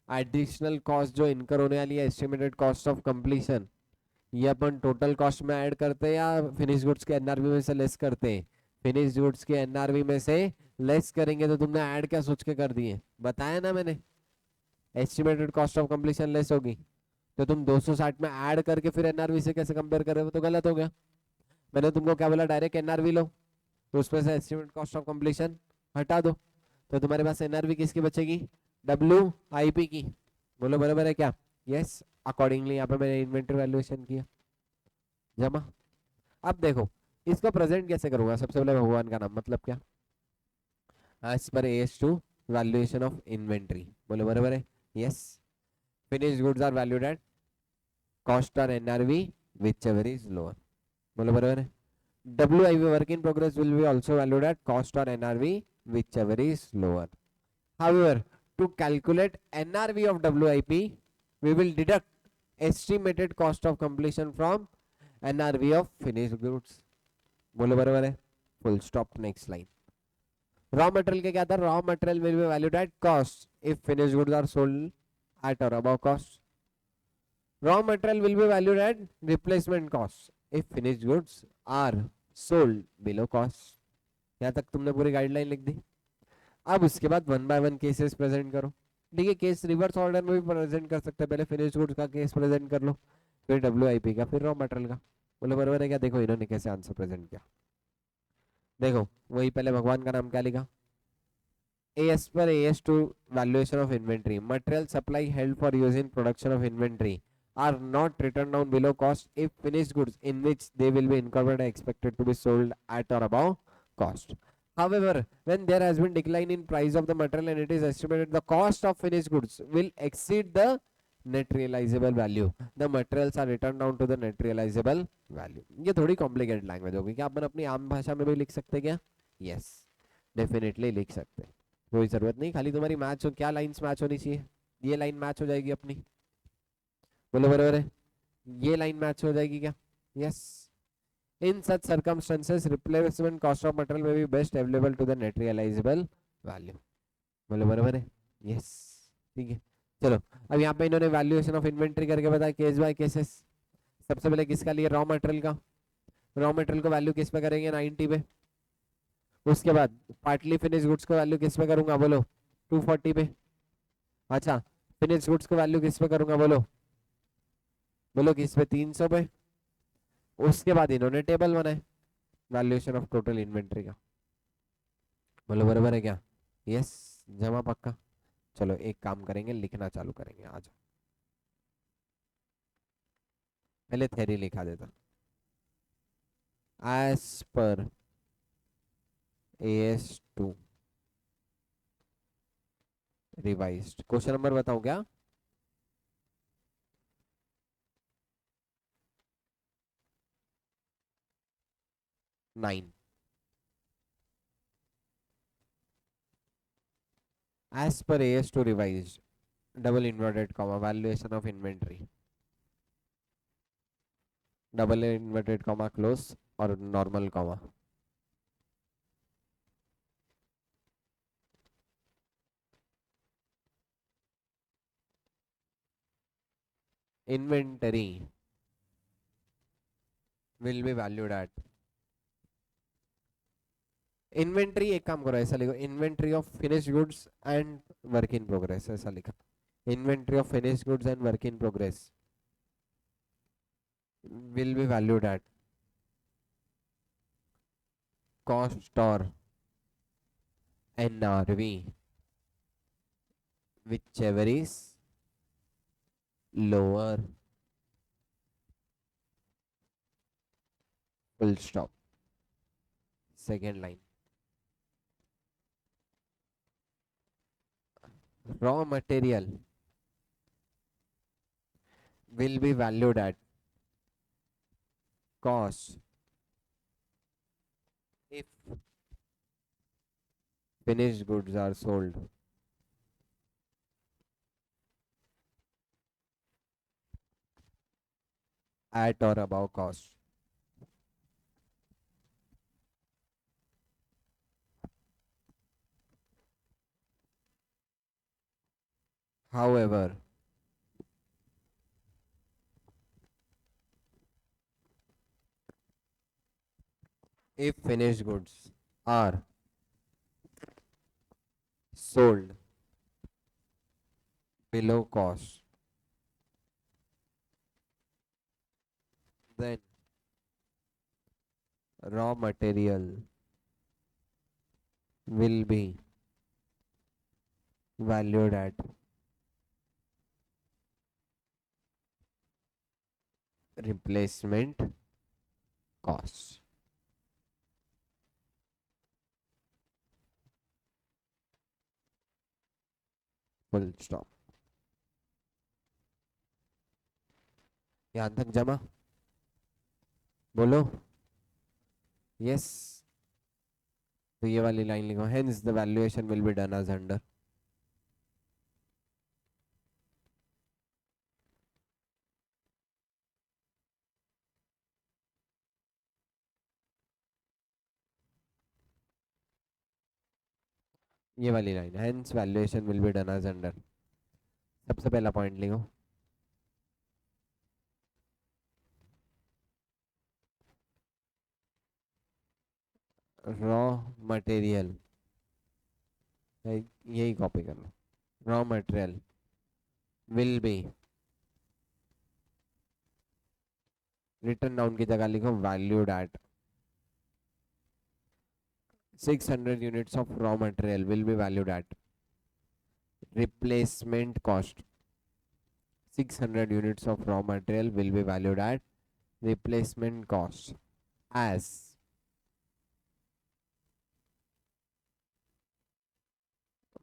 एडिशनल कॉस्ट जो इनकर होने वाली है एस्टिमेटेड कॉस्ट ऑफ कंप्लीशन, ये अपन टोटल कॉस्ट में ऐड करते हैं या फिनिश गुड्स के एनआरवी में से लेस करते हैं, फिनिश गुड्स के एनआरवी में से लेस करेंगे। तो तुमने ऐड क्या सोच के कर दिए, बताया ना मैंने, estimated cost of completion less होगी, तो तुम 260 में ऐड करके फिर एनआरवी से कैसे कंपेयर कर रहे हो, तो गलत हो गया। मैंने तुमको क्या बोला, डायरेक्ट एनआरवी लो, तो उसमें से एस्टिमेटेड कॉस्ट ऑफ कंप्लीशन हटा दो, तो तुम्हारे पास एनआरवी किसकी बचेगी, डब्ल्यूआईपी की, बोलो बराबर है क्या, यस। अकॉर्डिंगली यहाँ पे मैंने इन्वेंटरी वैल्यूएशन किया जमा। अब देखो इसको प्रेजेंट कैसे करूंगा, सबसे पहले भगवान का नाम मतलब क्या, एज पर AS2 वैल्यूएशन ऑफ इन्वेंटरी, बोलो बराबर है, yes. Finish goods are valued at cost और एनआरवी व्हिचएवर इज लोअर, बोलो बराबर है। WIP work in progress will be also valued at cost और NRV whichever is lower. However, to calculate NRV of WIP, we will deduct estimated cost of completion from NRV of finished goods. बोलो बराबर है. Full stop. Next line. Raw material के क्या था? Raw material will be valued at cost if finished goods are sold at or above cost. Raw material will be valued at replacement cost if finished goods are sold below cost. यहाँ तक तुमने पूरी guideline लिख दी. अब उसके बाद one by one cases present करो. ठीक है, केस रिवर्स ऑर्डर में भी प्रेजेंट कर सकते हैं. पहले फिनिश गुड्स का केस प्रेजेंट कर लो, फिर डब्ल्यूआईपी का, फिर रॉ मटेरियल का. बोले बराबर है क्या? देखो इन्होंने कैसे आंसर प्रेजेंट किया. देखो वही पहले भगवान का नाम क्या लिखा. AS per AS2 valuation of inventory. Material supply held for use in production of inventory are not written down below cost if finished goods in which they will be incorporated are expected to be sold at or above cost. However, when there has been decline in price of the material and it is estimated the cost of finished goods will exceed the net realizable value, the materials are written down to the net realizable value. ये थोड़ी complicated language होगी. क्या अपन अपनी आम भाषा में भी लिख सकते क्या? यस, डेफिनेटली लिख सकते हैं. कोई जरूरत नहीं, खाली तुम्हारी मैच हो, क्या लाइंस मैच होनी चाहिए. ये लाइन मैच हो जाएगी अपनी. बोलो बराबर है. ये लाइन मैच हो जाएगी क्या? Yes. In such circumstances, replacement cost of material may be best available to the net realizable value. बोलो बराबर है. यस, ठीक है. चलो अब यहाँ पे इन्होंने वैल्यूएशन ऑफ इन्वेंट्री करके बताया केस बाय केसेस. सबसे पहले किसका लिए? रॉ मटेरियल का. रॉ मटेरियल को वैल्यू किस पे करेंगे? 90 पे. उसके बाद पार्टली फिनिश गुड्स को वैल्यू किस पे करूंगा? बोलो 240 पे. अच्छा, फिनिश गुड्स को वैल्यू किस पे करूंगा? बोलो बोलो किस पे? 300 पे. उसके बाद इन्होंने टेबल बनाए वैल्यूएशन ऑफ टोटल इन्वेंट्री का. बोलो बराबर है क्या? यस, जमा पक्का. चलो एक काम करेंगे, लिखना चालू करेंगे. आज पहले थ्योरी लिखा देता. एज पर AS2 रिवाइज्ड. क्वेश्चन नंबर बताऊं क्या? Nine. As per AS2 revised, double inverted comma, valuation of inventory, double inverted comma close और normal comma. Inventory will be valued at. Inventory एक काम करो, ऐसा लिखो, inventory of finish goods and work in progress. ऐसा लिखा, inventory of finish goods and work in progress will be valued at cost or NRV, whichever is lower. Full stop. Second line. Raw material will be valued at cost if finished goods are sold at or above cost. However, if finished goods are sold below cost, then raw material will be valued at replacement cost. Full stop. यहाँ तक जमा. बोलो yes. तो ये वाली line लिखो, hence the valuation will be done as under. ये वाली line, hence valuation will be done as under. सबसे पहला पॉइंट लिखो, रॉ मटेरियल, यही कॉपी कर लो, raw material will be, written down की जगह लिखो valued at 600 units of raw material will be valued at replacement cost. 600 units of raw material will be valued at replacement cost as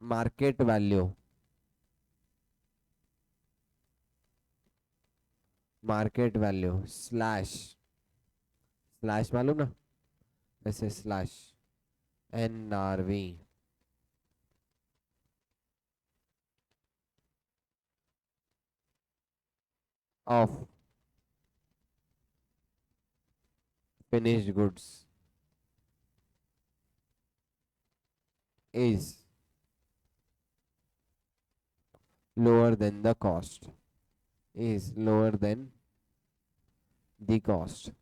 market value, market value slash, slash मालूम ना, ऐसे slash NRV of finished goods is lower than the cost, is lower than the cost.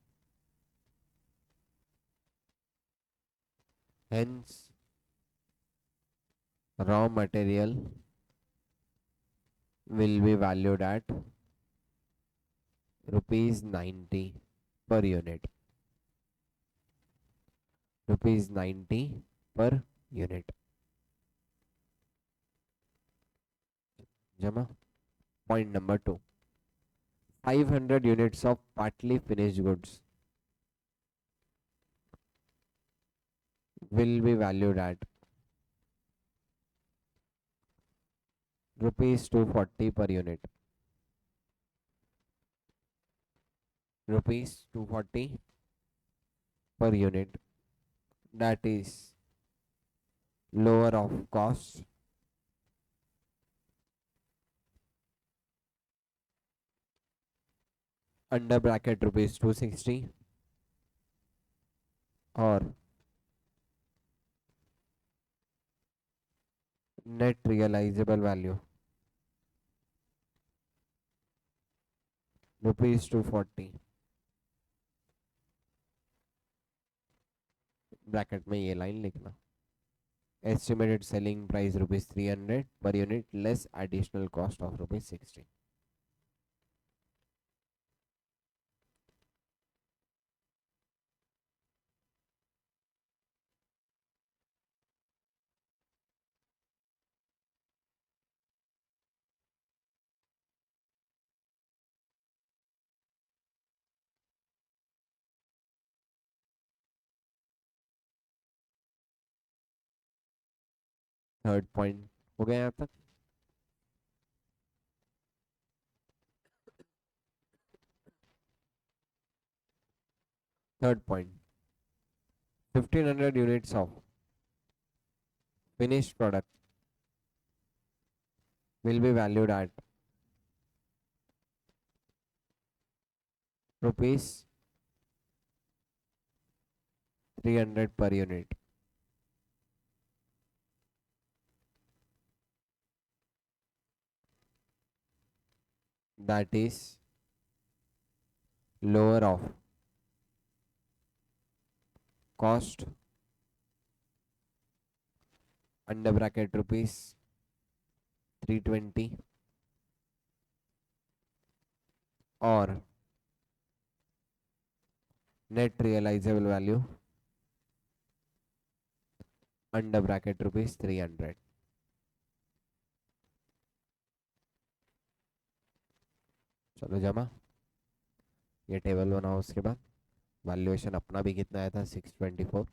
Hence, raw material will be valued at rupees 90 per unit. Rupees 90 per unit. Jama. Point number 2. 500 units of partly finished goods will be valued at rupees 240 per unit. Rupees 240 per unit. That is lower of cost, under bracket rupees 260, or net realizable value rupees 240, bracket में ये line लिखना, estimated selling price rupees 300 per unit less additional cost of rupees 60. Third point हो गया यहाँ तक। Third point, 1500 units of finished product will be valued at rupees 300 per unit. That is lower of cost, under bracket rupees 320, or net realizable value under bracket rupees 300. चलो जमा, ये table बनाओ। उसके बाद वैल्यूएशन अपना भी कितना आया था 624,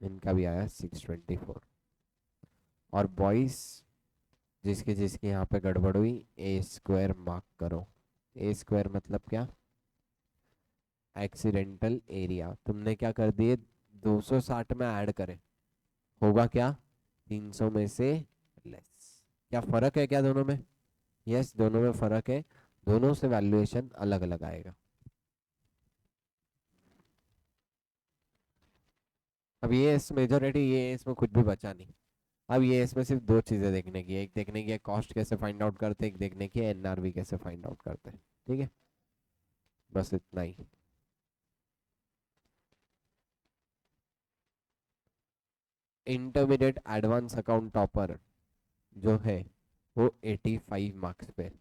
इनका भी आया 624। और बॉयज जिसकी जिसकी यहाँ पे गड़बड़ हुई, ए स्क्वायर मार्क करो। ए स्क्वायर मतलब क्या, एक्सीडेंटल एरिया तुमने क्या कर दिए 260 में ऐड करे, होगा क्या 300 में से लेस। क्या फर्क है क्या दोनों में? यस दोनों में फर्क है, दोनों से वैल्यूएशन अलग अलग आएगा। अब ये इस मेजोरिटी ये इसमें कुछ भी बचा नहीं। अब ये इसमें सिर्फ दो चीजें देखने की है, एक देखने की है कॉस्ट कैसे फाइंड आउट करते हैं, एक देखने की है एनआरवी कैसे फाइंड आउट करते हैं। ठीक है, बस इतना ही। इंटरमीडिएट एडवांस अकाउंट टॉपर जो है वो 85 मार्क्स पे,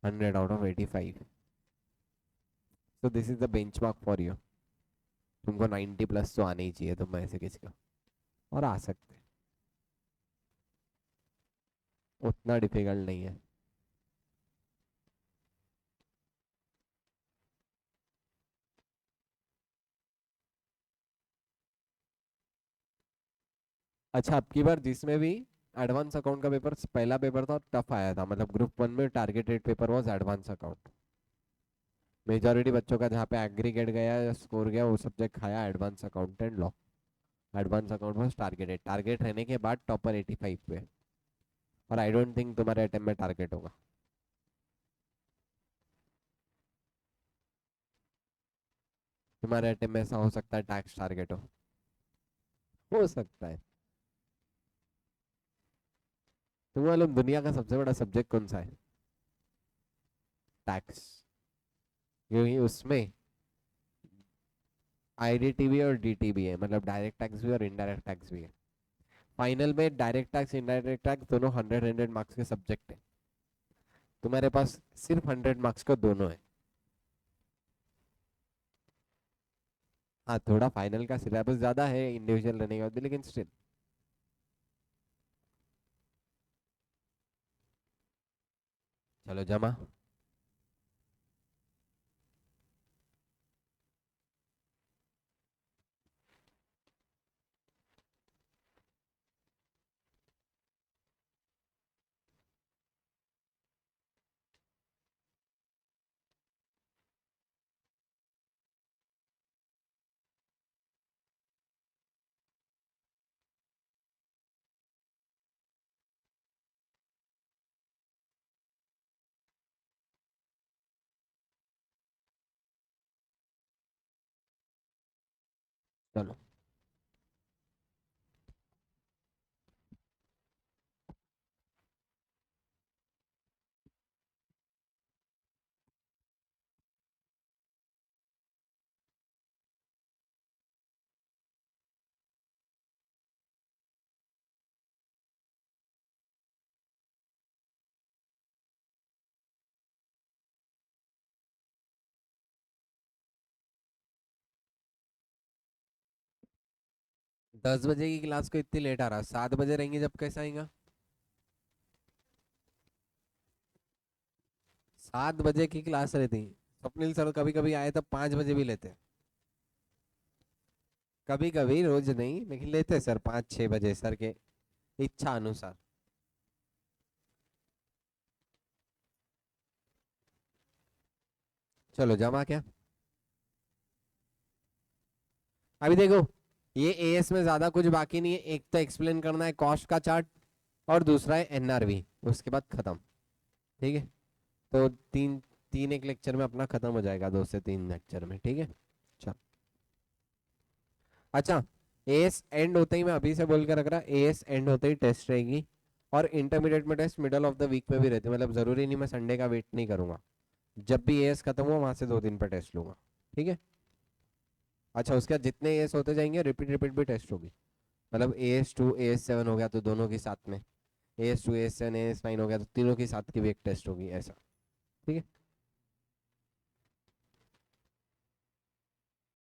100 out of 85। So this is the benchmark for you. तुमको 90 प्लस तो आने ही चाहिए, तुम में से किसी का और आ सकते हैं, उतना डिफिकल्ट नहीं है। अच्छा अब की बार जिसमें भी एडवांस अकाउंट का पेपर पहला पेपर था टफ आया था, मतलब ग्रुप 1 में targeted paper was advance account. Majority बच्चों का जहाँ पे एग्रीगेट गया या स्कोर गया वो सब्जेक्ट खाया advance account and law. Advance account was targeted, target रहने के बाद टॉपर 85 पे। और आई डोंट थिंक तुम्हारे अटेम्प्ट में टारगेट होगा। तुम्हारे अटेम्प्ट में ऐसा हो सकता है टैक्स टारगेट हो सकता है। तुम्हें मालूम दुनिया का सबसे बड़ा सब्जेक्ट कौन सा है? टैक्स। क्योंकि उसमें आईडीटीबी और डीटीबी है, मतलब डायरेक्ट टैक्स भी और इनडायरेक्ट टैक्स भी है। फाइनल में डायरेक्ट टैक्स इनडायरेक्ट टैक्स दोनों 100 मार्क्स के सब्जेक्ट है, तुम्हारे पास सिर्फ 100 मार्क्स का दोनों है। हाँ थोड़ा फाइनल का सिलेबस ज्यादा है इंडिविजुअल रहने के बाद भी, लेकिन स्टिल। चलो जमा। चलो 10 बजे की क्लास को इतनी लेट आ रहा, 7 बजे रहेंगे जब कैसे आएगा? 7 बजे की क्लास रहती। स्वप्निल सर कभी कभी आए तो 5 बजे भी लेते, कभी कभी रोज नहीं लेकिन लेते सर 5-6 बजे सर के इच्छा अनुसार। चलो जमा क्या। अभी देखो ये एएस में ज्यादा कुछ बाकी नहीं है, एक तो एक्सप्लेन करना है कॉस्ट का चार्ट और दूसरा है एनआरवी, उसके बाद खत्म। ठीक है, तो तीन तीन एक लेक्चर में अपना खत्म हो जाएगा, 2 से 3 लेक्चर में। ठीक है चल। अच्छा एएस एंड होते ही मैं अभी से बोल के रख रहा, एएस एंड होते ही टेस्ट रहेगी और इंटरमीडिएट में test middle of the week में भी रहती है, मतलब जरूरी नहीं मैं संडे का वेट नहीं करूंगा, जब भी एएस खत्म हुआ वहां से 2 दिन पर टेस्ट लूंगा। ठीक है। अच्छा उसके बाद जितने एएस होते जाएंगे रिपीट रिपीट भी टेस्ट होगी, मतलब AS2 AS7 हो गया तो दोनों के साथ में, AS2 AS7 AS9 हो गया तो तीनों के साथ की भी एक टेस्ट होगी ऐसा। ठीक है।